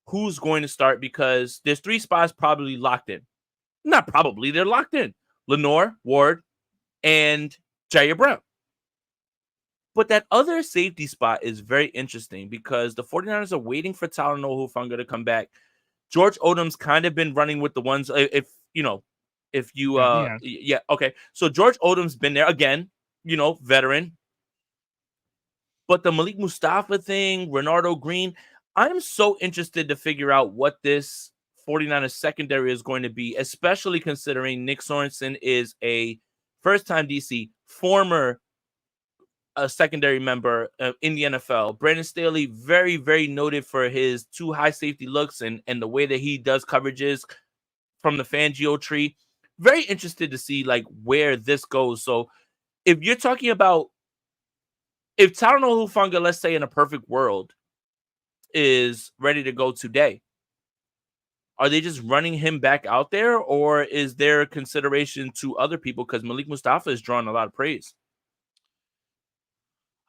Speaker 1: who's going to start, because there's 3 spots probably locked in. Not probably, they're locked in. Lenore, Ward, and Jair Brown. But that other safety spot is very interesting because the 49ers are waiting for Talanoa Hufanga to come back. George Odom's kind of been running with the ones, okay. So George Odom's been there again, veteran. But the Malik Mustafa thing, Renardo Green, I'm so interested to figure out what this 49ers secondary is going to be, especially considering Nick Sorensen is a first-time DC, former secondary member in the NFL. Brandon Staley, very, very noted for his 2 high safety looks and the way that he does coverages from the Fangio tree. Very interested to see like where this goes. So if you're talking about, if Talanoa Hufanga, let's say in a perfect world, is ready to go today, are they just running him back out there, or is there consideration to other people? Because Malik Mustafa is drawing a lot of praise.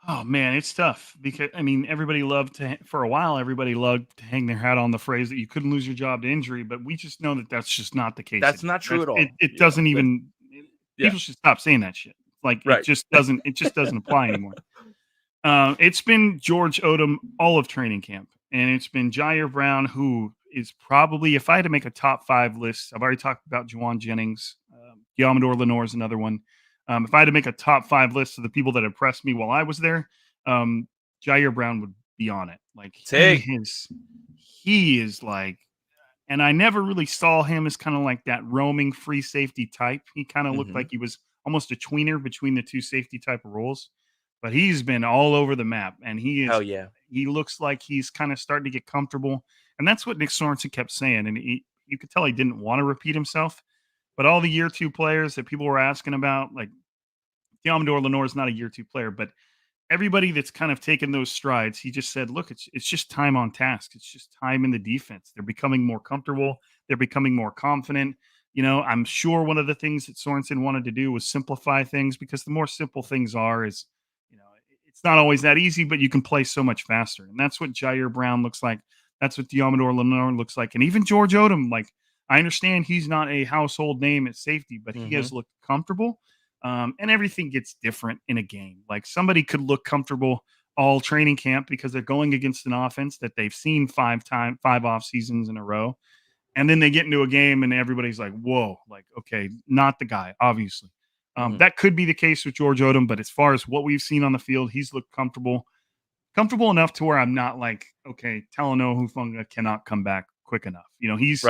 Speaker 2: Oh man, it's tough because everybody loved for a while. Everybody loved to hang their hat on the phrase that you couldn't lose your job to injury, but we just know that that's just not the case.
Speaker 1: That's not true at all.
Speaker 2: It doesn't even. People should stop saying that shit. Like
Speaker 1: right.
Speaker 2: It just doesn't apply anymore. It's been George Odom all of training camp, and it's been Jair Brown, who is probably, if I had to make a top 5 list, I've already talked about Juwan Jennings. Diamador Lenore is another one. If I had to make a top 5 list of the people that impressed me while I was there, Jair Brown would be on it. Like he is like, and I never really saw him as kind of like that roaming free safety type. He kind of looked like he was almost a tweener between the 2 safety type of roles, but he's been all over the map, and he is.
Speaker 1: Hell yeah.
Speaker 2: He looks like he's kind of starting to get comfortable, and that's what Nick Sorensen kept saying. And you could tell he didn't want to repeat himself. But all the year 2 players that people were asking about, like Diamador Lenore is not a year 2 player, but everybody that's kind of taken those strides, he just said, look, it's just time on task. It's just time in the defense. They're becoming more comfortable. They're becoming more confident. I'm sure one of the things that Sorensen wanted to do was simplify things, because the more simple things are it's not always that easy, but you can play so much faster. And that's what Jair Brown looks like. That's what Diamador Lenore looks like. And even George Odom, like, I understand he's not a household name at safety, but he has looked comfortable. And everything gets different in a game. Like, somebody could look comfortable all training camp because they're going against an offense that they've seen 5 off seasons in a row. And then they get into a game and everybody's like, whoa, like, okay, not the guy, obviously. That could be the case with George Odom, but as far as what we've seen on the field, he's looked comfortable enough to where I'm not like, okay, Talanoa Hufanga cannot come back quick enough. He's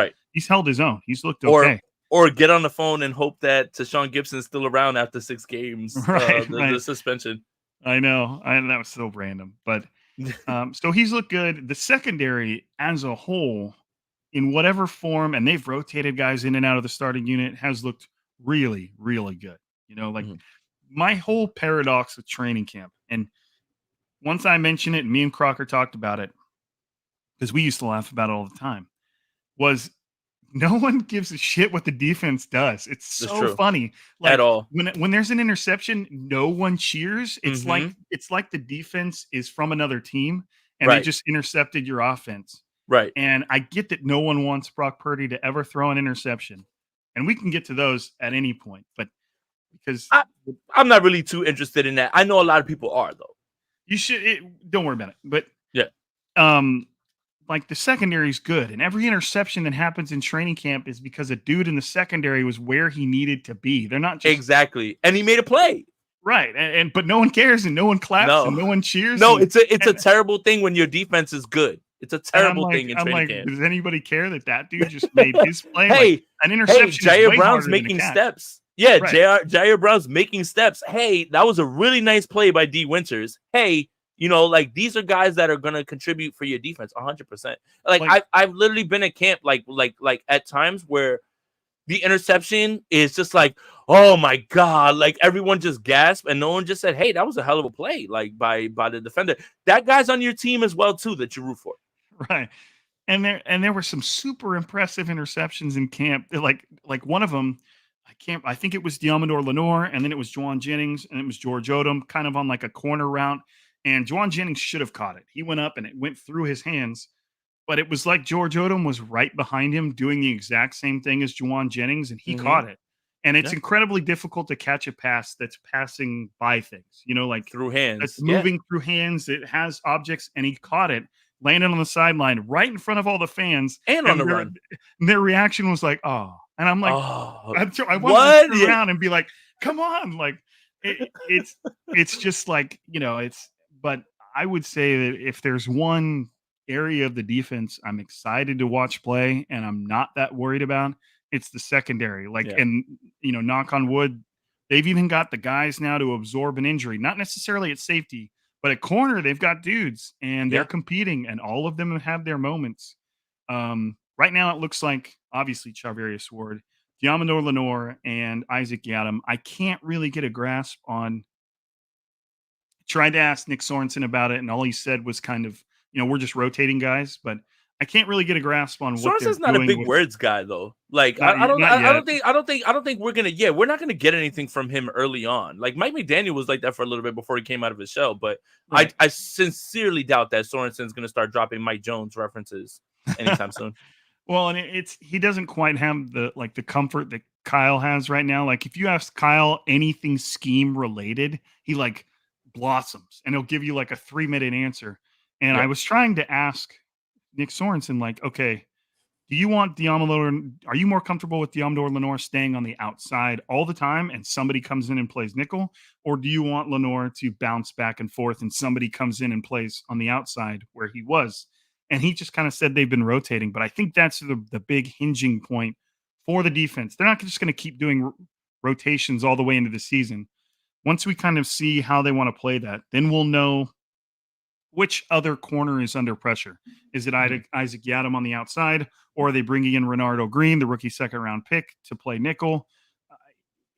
Speaker 2: held his own. He's looked okay.
Speaker 1: Or get on the phone and hope that Tashawn Gibson's still around after 6 games, the suspension.
Speaker 2: I know. That was so random. But so he's looked good. The secondary as a whole, in whatever form, and they've rotated guys in and out of the starting unit, has looked really, really good. My whole paradox with training camp, and once I mentioned it, and me and Crocker talked about it, because we used to laugh about it all the time, was no one gives a shit what the defense does. It's so funny. Like,
Speaker 1: at all.
Speaker 2: When there's an interception, no one cheers. It's like the defense is from another team and they just intercepted your offense.
Speaker 1: Right.
Speaker 2: And I get that no one wants Brock Purdy to ever throw an interception. And we can get to those at any point. But because
Speaker 1: I'm not really too interested in that. I know a lot of people are, though.
Speaker 2: you should, don't worry about it. But
Speaker 1: yeah,
Speaker 2: like the secondary is good, and every interception that happens in training camp is because a dude in the secondary was where he needed to be. They're not just
Speaker 1: exactly, and he made a play,
Speaker 2: right? And but no one cares, and no one claps, and no one cheers.
Speaker 1: No, it's a terrible thing when your defense is good. It's a terrible thing in training camp.
Speaker 2: Does anybody care that dude just made his play?
Speaker 1: Hey,
Speaker 2: like, an interception.
Speaker 1: Jair Brown's making steps. Yeah, right. Jair Brown's making steps. Hey, that was a really nice play by D. Winters. Hey, like these are guys that are gonna contribute for your defense 100%. Like I've literally been at camp like at times where the interception is just like, oh my God, like everyone just gasped and no one just said, hey, that was a hell of a play, like by the defender. That guy's on your team as well, too, that you root for.
Speaker 2: Right. And there were some super impressive interceptions in camp. Like one of them, I think it was Diamador Lenoir, and then it was Juwan Jennings, and it was George Odom, kind of on like a corner route. And Juwan Jennings should have caught it. He went up and it went through his hands. But it was like George Odom was right behind him doing the exact same thing as Juwan Jennings, and he caught it. And it's incredibly difficult to catch a pass that's passing by things, like
Speaker 1: through hands.
Speaker 2: That's moving through hands. It has objects, and he caught it, landed on the sideline right in front of all the fans.
Speaker 1: And on the run.
Speaker 2: Their reaction was like, oh. And I'm like, I want to turn around and be like, come on. Like, it's just like, but I would say that if there's one area of the defense I'm excited to watch play and I'm not that worried about, it's the secondary. And knock on wood, they've even got the guys now to absorb an injury, not necessarily at safety, but at corner they've got dudes and they're competing, and all of them have their moments. Right now it looks like obviously Charvarius Ward, Diamador Lenoir, and Isaac Yiadom. I can't really get a grasp on. Tried to ask Nick Sorensen about it, and all he said was kind of, we're just rotating guys, but I can't really get a grasp on what
Speaker 1: Sorensen's not a big words guy though. Like I don't think we're not gonna get anything from him early on. Like Mike McDaniel was like that for a little bit before he came out of his shell, but right. I sincerely doubt that Sorensen's gonna start dropping Mike Jones references anytime soon.
Speaker 2: Well, and he doesn't quite have the comfort that Kyle has right now. Like if you ask Kyle anything scheme related, he like blossoms and he'll give you like a 3-minute answer. And I was trying to ask Nick Sorensen, like, okay, do you want Diamador? Are you more comfortable with Diamador Lenoir staying on the outside all the time and somebody comes in and plays nickel? Or do you want Lenoir to bounce back and forth and somebody comes in and plays on the outside where he was? And he just kind of said they've been rotating. But I think that's the big hinging point for the defense. They're not just going to keep doing rotations all the way into the season. Once we kind of see how they want to play that, then we'll know which other corner is under pressure. Is it Isaac Yiadom on the outside, or are they bringing in Renardo Green, the rookie second-round pick, to play nickel?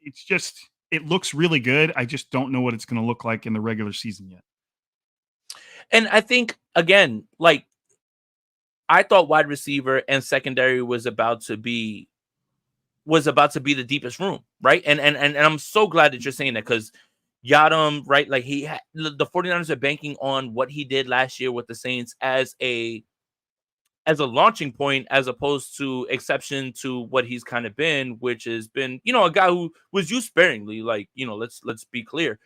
Speaker 2: It looks really good. I just don't know what it's going to look like in the regular season yet.
Speaker 1: And I think, again, like, I thought wide receiver and secondary was about to be the deepest room, right? And I'm so glad that you're saying that, because Yiadom, right? Like the 49ers are banking on what he did last year with the Saints as a launching point, as opposed to exception to what he's kind of been, which has been, a guy who was used sparingly. Like, let's be clear.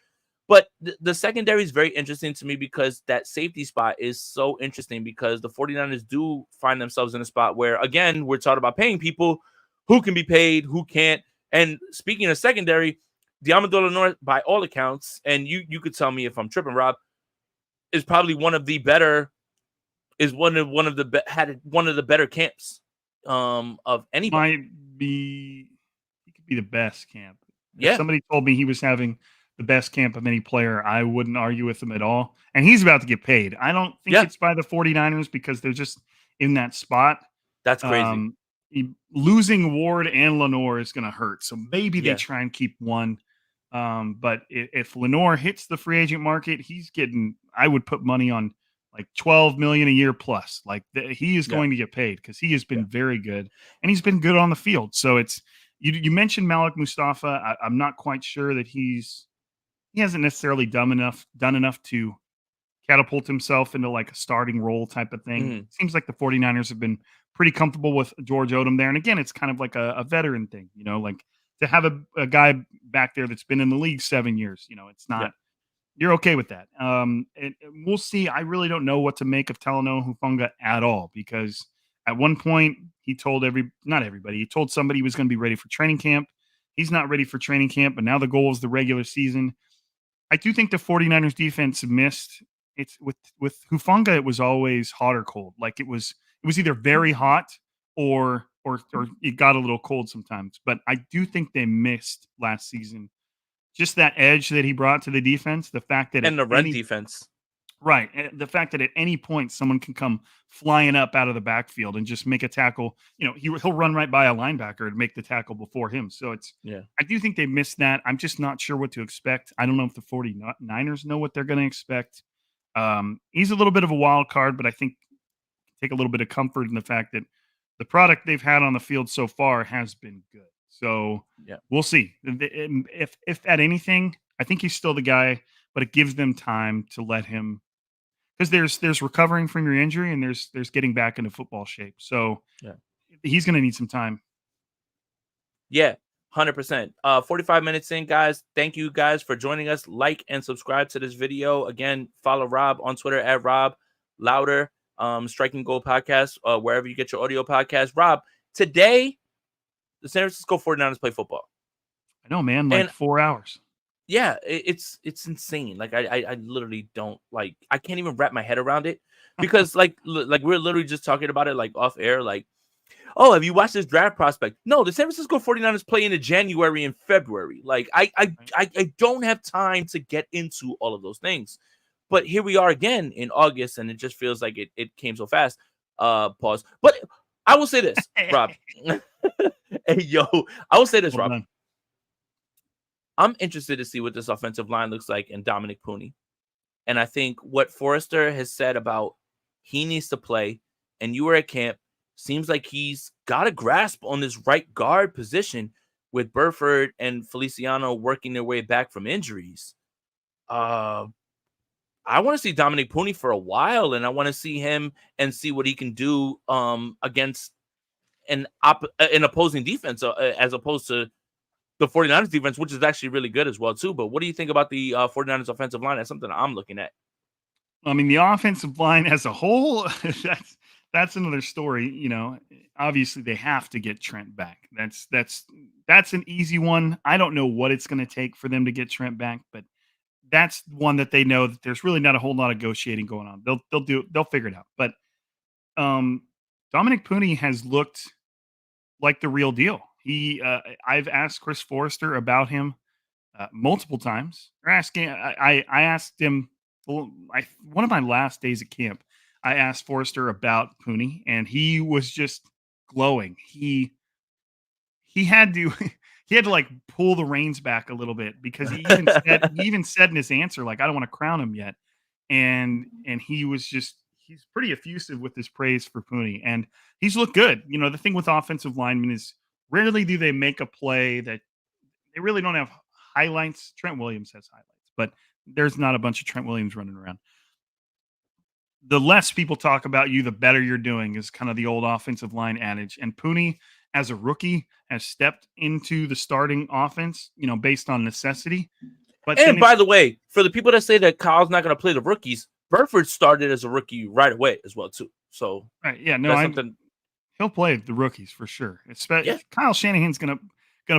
Speaker 1: But the secondary is very interesting to me, because that safety spot is so interesting, because the 49ers do find themselves in a spot where, again, we're talking about paying people who can be paid, who can't. And speaking of secondary, Diamador Lenoir, by all accounts, and you could tell me if I'm tripping, Rob, is probably one of the better camps of anybody.
Speaker 2: He could be the best camp.
Speaker 1: Yeah.
Speaker 2: If somebody told me he was having the best camp of any player, I wouldn't argue with him at all. And he's about to get paid. I don't think it's by the 49ers, because they're just in that spot.
Speaker 1: That's crazy.
Speaker 2: Losing Ward and Lenoir is going to hurt. So maybe they try and keep one. But if Lenoir hits the free agent market, I would put money on like $12 million a year plus. Like he is going to get paid, because he has been very good, and he's been good on the field. So it's, you mentioned Malik Mustafa. I'm not quite sure that he hasn't necessarily done enough to catapult himself into like a starting role type of thing. Seems like the 49ers have been pretty comfortable with George Odom there. And again, it's kind of like a veteran thing, like to have a guy back there that's been in the league 7 years, it's not, you're okay with that. And we'll see. I really don't know what to make of Talanoa Hufanga at all, because at one point he told not everybody, he told somebody he was going to be ready for training camp. He's not ready for training camp, but now the goal is the regular season. I do think the 49ers defense missed. It's with Hufanga, it was always hot or cold. Like it was either very hot or it got a little cold sometimes. But I do think they missed last season. Just that edge that he brought to the defense, the fact that
Speaker 1: and the run defense.
Speaker 2: Right. The fact that at any point someone can come flying up out of the backfield and just make a tackle, he'll run right by a linebacker and make the tackle before him. So I do think they missed that. I'm just not sure what to expect. I don't know if the 49ers know what they're going to expect. He's a little bit of a wild card, but I think take a little bit of comfort in the fact that the product they've had on the field so far has been good. So we'll see. If at anything, I think he's still the guy, but it gives them time to let him, because there's recovering from your injury and there's getting back into football shape. So he's going to need some time.
Speaker 1: Yeah, 100%. 45 minutes in, guys. Thank you guys for joining us. Like and subscribe to this video. Again, follow Rob on Twitter at Rob Lowder, Striking Gold Podcast, wherever you get your audio podcast. Rob, today the San Francisco 49ers play football.
Speaker 2: I know, man. Like 4 hours.
Speaker 1: Yeah, it's insane. Like I literally don't I can't even wrap my head around it, because like we're literally just talking about it like off air. Like, oh, have you watched this draft prospect? No, the San Francisco 49ers play into January and February. Like I don't have time to get into all of those things. But here we are again in August, and it just feels like it came so fast. Pause. But I will say this, Rob. Hey, yo, I will say this, Rob. I'm interested to see what this offensive line looks like in Dominic Pooney. And I think what Forrester has said about he needs to play, and you were at camp, seems like he's got a grasp on this right guard position with Burford and Feliciano working their way back from injuries. I want to see Dominic Pooney for a while, and I want to see him and see what he can do against an opposing defense as opposed to the 49ers defense, which is actually really good as well, too. But what do you think about the 49ers offensive line? That's something I'm looking at.
Speaker 2: I mean, the offensive line as a whole, that's another story. Obviously they have to get Trent back. That's an easy one. I don't know what it's going to take for them to get Trent back, but that's one that they know that there's really not a whole lot of negotiating going on. They'll figure it out. But Dominic Pooney has looked like the real deal. I've asked Chris Forrester about him multiple times. I asked him one of my last days at camp. I asked Forrester about Pooney, and he was just glowing. He had to like pull the reins back a little bit, because he even said in his answer, like, I don't want to crown him yet. And he's pretty effusive with his praise for Pooney, and he's looked good. The thing with offensive linemen is rarely do they make a play that they really don't have highlights. Trent Williams has highlights, but there's not a bunch of Trent Williams running around. The less people talk about you, the better you're doing, is kind of the old offensive line adage. And Pooney, as a rookie, has stepped into the starting offense, based on necessity. But
Speaker 1: by the way, for the people that say that Kyle's not going to play the rookies, Burford started as a rookie right away as well, too. So
Speaker 2: right, yeah, no, he'll play the rookies for sure. Kyle Shanahan's gonna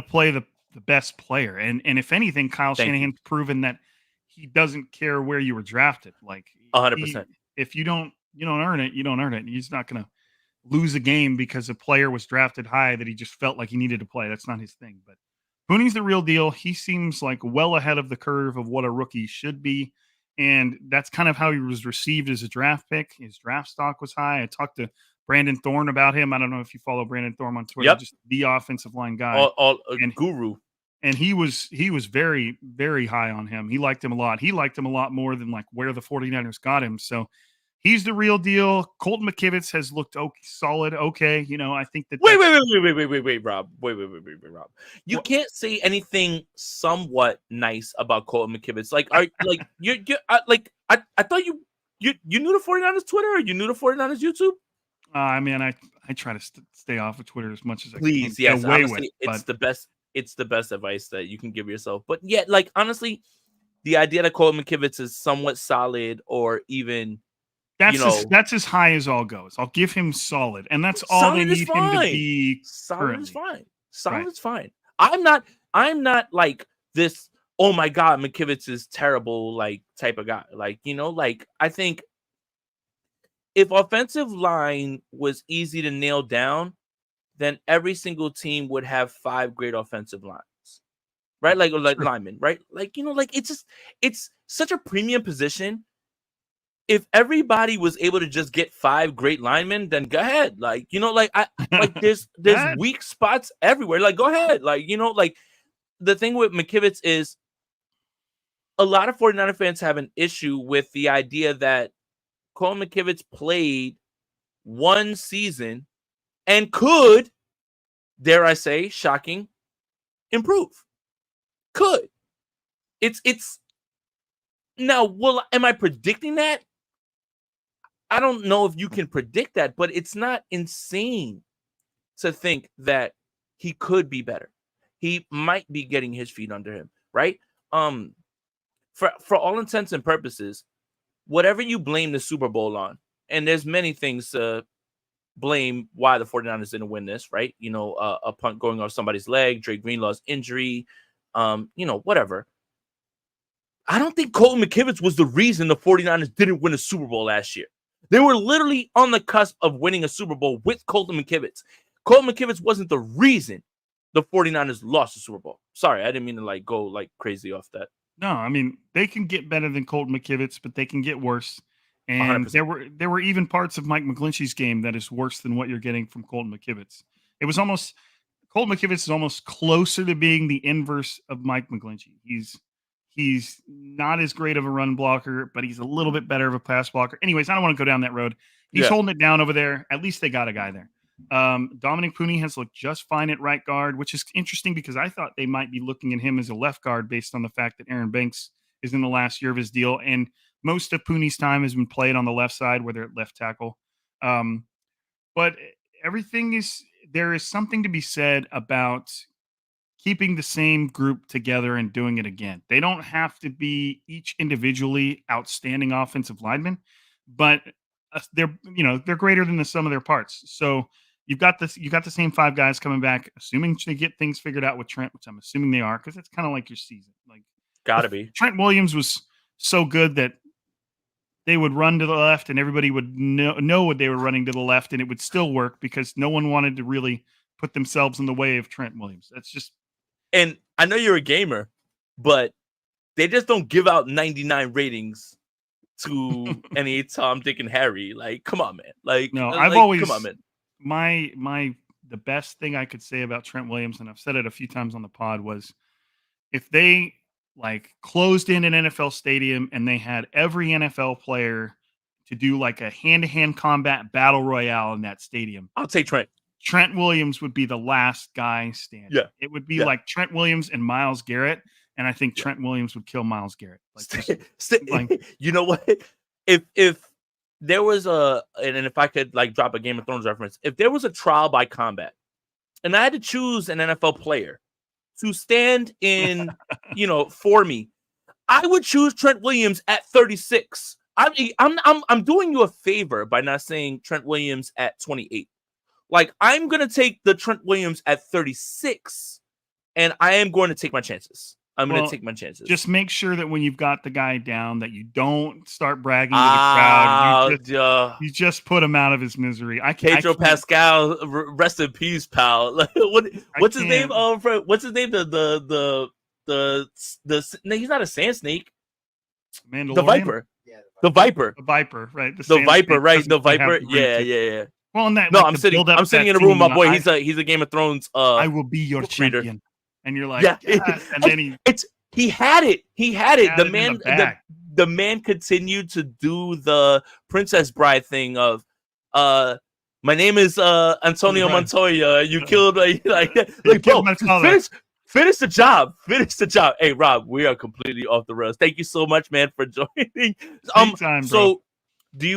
Speaker 2: play the best player, and if anything, Kyle Shanahan's proven that he doesn't care where you were drafted. Like
Speaker 1: 100%.
Speaker 2: If you don't earn it, you don't earn it. He's not gonna lose a game because a player was drafted high that he just felt like he needed to play. That's not his thing. But Pooney's the real deal. He seems like well ahead of the curve of what a rookie should be. And that's kind of how he was received as a draft pick. His draft stock was high. I talked to Brandon Thorne about him. I don't know if you follow Brandon Thorne on Twitter. Just the offensive line guy.
Speaker 1: Guru.
Speaker 2: And he was very, very high on him. He liked him a lot. He liked him a lot more than like where the 49ers got him. So he's the real deal. Colton McKivitz has looked solid. Okay. I think that.
Speaker 1: Wait, Rob. Wait, Rob. You can't say anything somewhat nice about Colton McKivitz. I thought You new to 49ers Twitter or you new to 49ers YouTube?
Speaker 2: I mean, I try to stay off of Twitter as much as I can.
Speaker 1: Please, yes. Honestly, it's the best. It's the best advice that you can give yourself. But yet, like honestly, the idea that Colton McKivitz is somewhat solid, or even
Speaker 2: that's as high as all goes. I'll give him solid, and that's all they need him to be.
Speaker 1: Solid is fine. Solid is fine. I'm not like this. Oh my God, McKivitz is terrible. Like type of guy. Like like I think if offensive line was easy to nail down, then every single team would have 5 great offensive lines, right? Like linemen, right? Like like it's such a premium position. If everybody was able to just get 5 great linemen, then go ahead. Like there's weak spots everywhere. Like go ahead. Like like the thing with McKivitz is a lot of 49er fans have an issue with the idea that Colton McKivitz played one season and could, dare I say, shocking, improve. Could. It's now, am I predicting that? I don't know if you can predict that, but it's not insane to think that he could be better. He might be getting his feet under him, right? For all intents and purposes, whatever you blame the Super Bowl on, and there's many things to blame why the 49ers didn't win this, right? A punt going off somebody's leg, Dre Greenlaw's injury, whatever. I don't think Colton McKivitz was the reason the 49ers didn't win a Super Bowl last year. They were literally on the cusp of winning a Super Bowl with Colton McKivitz. Colton McKivitz wasn't the reason the 49ers lost the Super Bowl. Sorry, I didn't mean to go crazy off that.
Speaker 2: No, I mean, they can get better than Colton McKivitz, but they can get worse. And 100%. there were even parts of Mike McGlinchey's game that is worse than what you're getting from Colton McKivitz. It was almost Colton McKivitz is almost closer to being the inverse of Mike McGlinchey. He's not as great of a run blocker, but he's a little bit better of a pass blocker. Anyways, I don't want to go down that road. He's holding it down over there. At least they got a guy there. Dominic Pooney has looked just fine at right guard, which is interesting because I thought they might be looking at him as a left guard based on the fact that Aaron Banks is in the last year of his deal. And most of Pooney's time has been played on the left side, whether at left tackle. But there is something to be said about keeping the same group together and doing it again. They don't have to be each individually outstanding offensive linemen, but they're greater than the sum of their parts. So you got the same 5 guys coming back, assuming they get things figured out with Trent, which I'm assuming they are, because it's kind of like your season. Like,
Speaker 1: gotta be.
Speaker 2: Trent Williams was so good that they would run to the left and everybody would know what they were running to the left, and it would still work because no one wanted to really put themselves in the way of Trent Williams. That's just.
Speaker 1: And I know you're a gamer, but they just don't give out 99 ratings to any Tom, Dick, and Harry. Like, come on, man. Like,
Speaker 2: no,
Speaker 1: I've
Speaker 2: always
Speaker 1: come on, man.
Speaker 2: The best thing I could say about Trent Williams, and I've said it a few times on the pod, was if they closed in an NFL stadium and they had every NFL player to do like a hand-to-hand combat battle royale in that stadium,
Speaker 1: I'll take Trent.
Speaker 2: Trent Williams would be the last guy standing. Yeah. It would be like Trent Williams and Myles Garrett, and I think Trent Williams would kill Myles Garrett.
Speaker 1: You know what? If there was and if I could drop a Game of Thrones reference, if there was a trial by combat, and I had to choose an NFL player to stand in, for me, I would choose Trent Williams at 36. I'm doing you a favor by not saying Trent Williams at 28. I'm going to take the Trent Williams at 36, and I am going to take my chances. I'm going to take my chances.
Speaker 2: Just make sure that when you've got the guy down that you don't start bragging to the crowd. You just put him out of his misery.
Speaker 1: Pedro Pascal, rest in peace, pal. What's his name? What's his name? The he's not a sand snake. The Viper. Yeah, the Viper.
Speaker 2: The Viper, right?
Speaker 1: The Viper, right? The Viper. Yeah. Well, I'm sitting in a room with my boy. He's a Game of Thrones.
Speaker 2: I will be your champion, reader. And you're like, yes. And then
Speaker 1: he had it. The man continued to do the Princess Bride thing of, my name is Antonio Montoya. You killed bro. Finish the job. Hey, Rob, we are completely off the rails. Thank you so much, man, for joining.
Speaker 2: Anytime, bro.
Speaker 1: Do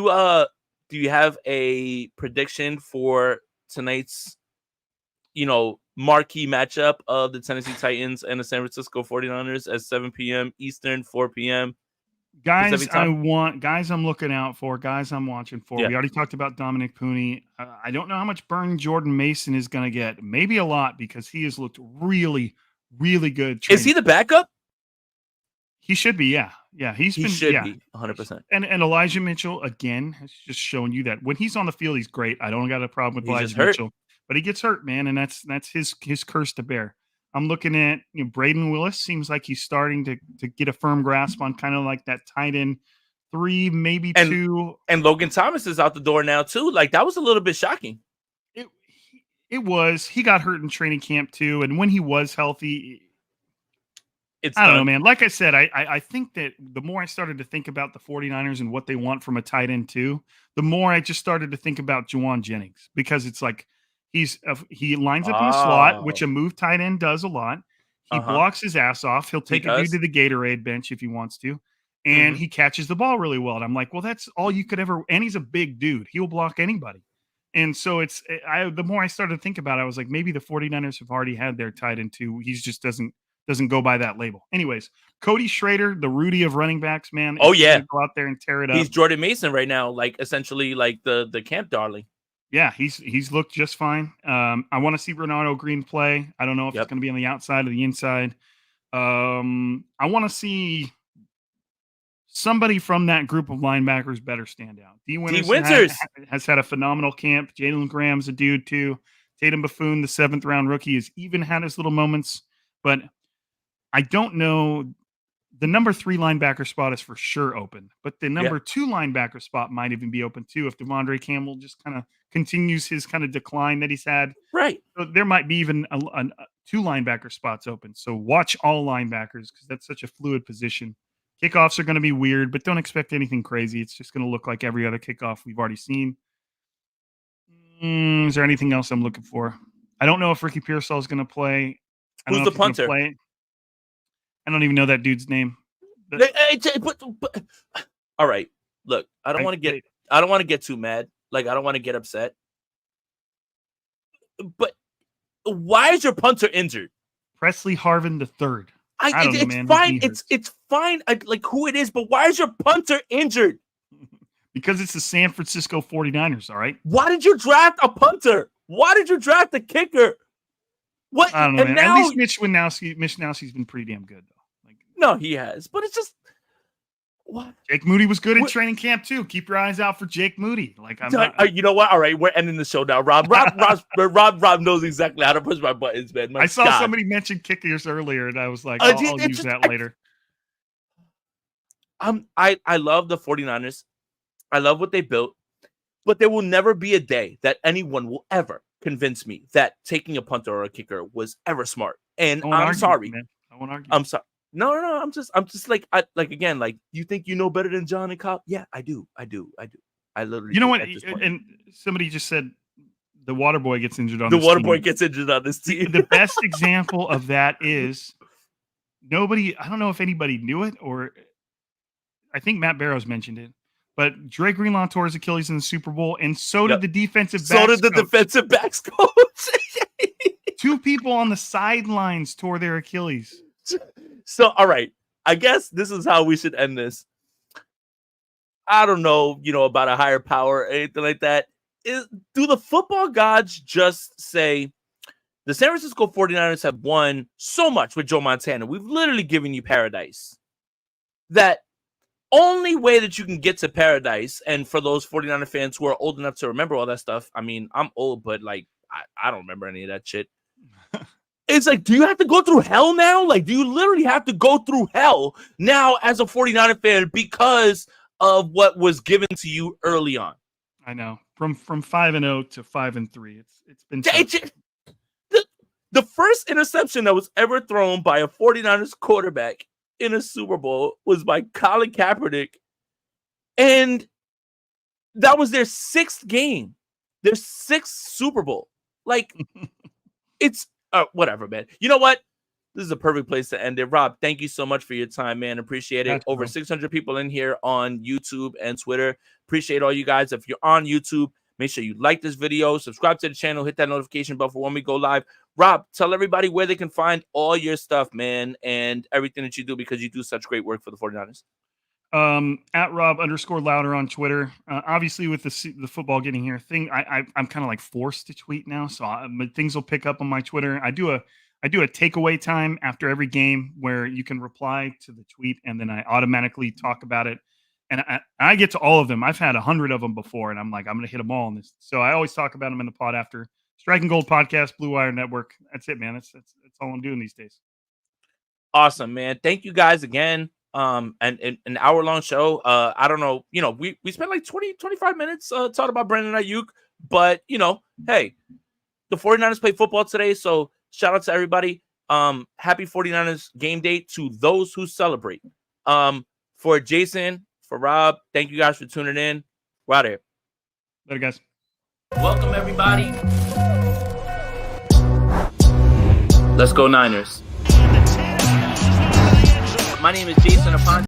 Speaker 1: you have a prediction for tonight's marquee matchup of the Tennessee Titans and the San Francisco 49ers at 7 p.m. Eastern, 4 p.m.
Speaker 2: Guys,
Speaker 1: Pacific time?
Speaker 2: guys I'm looking out for, guys I'm watching for.
Speaker 1: Yeah.
Speaker 2: We already talked about Dominic Pooney. I don't know how much burn Jordan Mason is going to get. Maybe a lot because he has looked really, really good.
Speaker 1: Is he the backup?
Speaker 2: He should be, yeah. Yeah, he
Speaker 1: should be 100%.
Speaker 2: And Elijah Mitchell, again, has just shown you that when he's on the field, he's great. I don't got a problem with Elijah Mitchell. But he gets hurt, man, and that's his curse to bear. I'm looking at Braden Willis. Seems like he's starting to get a firm grasp on kind of like that tight end 3, maybe 2.
Speaker 1: And Logan Thomas is out the door now too. Like that was a little bit shocking.
Speaker 2: It was. He got hurt in training camp too, and when he was healthy, I don't know, man. Like I said, I think that the more I started to think about the 49ers and what they want from a tight end too, the more I just started to think about Juwan Jennings because it's like he lines up in the slot, which a move tight end does a lot. He blocks his ass off. He'll take a dude to the Gatorade bench if he wants to, and he catches the ball really well. And I'm like, well, that's all you could ever. And he's a big dude. He'll block anybody. And so the more I started to think about it, I was like, maybe the 49ers have already had their tight end too. He just doesn't go by that label. Anyways, Cody Schrader, the Rudy of running backs, man.
Speaker 1: Oh yeah,
Speaker 2: go out there and tear it up.
Speaker 1: He's Jordan Mason right now, like essentially like the camp darling.
Speaker 2: Yeah, he's looked just fine. I want to see Renardo Green play. I don't know if it's going to be on the outside or the inside. I want to see somebody from that group of linebackers better stand out. D. Winters has had a phenomenal camp. Jalen Graham's a dude too. Tatum Buffoon, the 7th round rookie, has even had his little moments, but I don't know. The number 3 linebacker spot is for sure open, but the number 2 linebacker spot might even be open too if Devondre Campbell just kind of continues his kind of decline that he's had.
Speaker 1: Right.
Speaker 2: So there might be even 2 linebacker spots open. So watch all linebackers because that's such a fluid position. Kickoffs are going to be weird, but don't expect anything crazy. It's just going to look like every other kickoff we've already seen. Is there anything else I'm looking for? I don't know if Ricky Pearsall is going to play.
Speaker 1: Who's the punter?
Speaker 2: I don't even know that dude's name.
Speaker 1: All right. Look, I don't want to get too mad. Like I don't want to get upset. But why is your punter injured?
Speaker 2: Presley Harvin III.
Speaker 1: It's fine. It's fine. Like who it is, but why is your punter injured?
Speaker 2: Because it's the San Francisco 49ers, all right?
Speaker 1: Why did you draft a punter? Why did you draft a kicker? What?
Speaker 2: I don't know, man. At least Mitch Wisnowski's been pretty damn good, though.
Speaker 1: No, he has. But it's just what?
Speaker 2: Jake Moody was good in training camp too. Keep your eyes out for Jake Moody.
Speaker 1: You know what? All right, we're ending the show now. Rob knows exactly how to push my buttons, man.
Speaker 2: I saw somebody mention kickers earlier, and I was like, I'll use that later.
Speaker 1: I love the 49ers. I love what they built, but there will never be a day that anyone will ever convince me that taking a punter or a kicker was ever smart. And I'm sorry.
Speaker 2: I won't argue.
Speaker 1: I'm sorry. No. I'm just like you think you know better than John and Cobb? Yeah, I do. I literally.
Speaker 2: You know what? And somebody just said the water boy gets injured on
Speaker 1: the water boy gets injured on this team.
Speaker 2: The best example of that is nobody. I don't know if anybody knew it, or I think Matt Barrows mentioned it. But Dre Greenlaw tore his Achilles in the Super Bowl, and so did the defensive backs.
Speaker 1: So did the defensive backs coach.
Speaker 2: 2 people on the sidelines tore their Achilles.
Speaker 1: So, all right. I guess this is how we should end this. I don't know, about a higher power or anything like that. Do the football gods just say, the San Francisco 49ers have won so much with Joe Montana. We've literally given you paradise. That only way that you can get to paradise, and for those 49er fans who are old enough to remember all that stuff, I mean, I'm old, but like, I don't remember any of that shit. It's like, do you have to go through hell now? Like, do you literally have to go through hell now as a 49er fan because of what was given to you early on?
Speaker 2: I know. From 5-0 to 5-3. It's been
Speaker 1: the first interception that was ever thrown by a 49ers quarterback in a Super Bowl was by Colin Kaepernick. And that was their 6th game. Their 6th Super Bowl. Like, it's whatever, man. You know what? this is a perfect place to end it. Rob, thank you so much for your time, man. Appreciate it. Over 600 people in here on YouTube and Twitter. Appreciate all you guys. If you're on YouTube, make sure you like this video, subscribe to the channel, hit that notification bell for when we go live. Rob, tell everybody where they can find all your stuff, man, and everything that you do, because you do such great work for the 49ers.
Speaker 2: At Rob_Lowder on Twitter. Obviously, with the football getting here, I'm kind of like forced to tweet now, so things will pick up on my Twitter. I do a takeaway time after every game where you can reply to the tweet, and then I automatically talk about it. And I get to all of them. I've had 100 of them before, and I'm like, I'm going to hit them all in this. So I always talk about them in the pod after. Strike and Gold Podcast, Blue Wire Network. That's it, man. That's all I'm doing these days.
Speaker 1: Awesome, man. Thank you guys again. And an hour-long show. I don't know, we spent like 20-25 minutes talking about Brandon Aiyuk, but hey, the 49ers play football today, so shout out to everybody. Happy 49ers game day to those who celebrate. For Jason, for Rob, thank you guys for tuning in. We're out of here.
Speaker 2: Later, guys.
Speaker 1: Welcome, everybody. Let's go Niners. My name is Jason Aponte.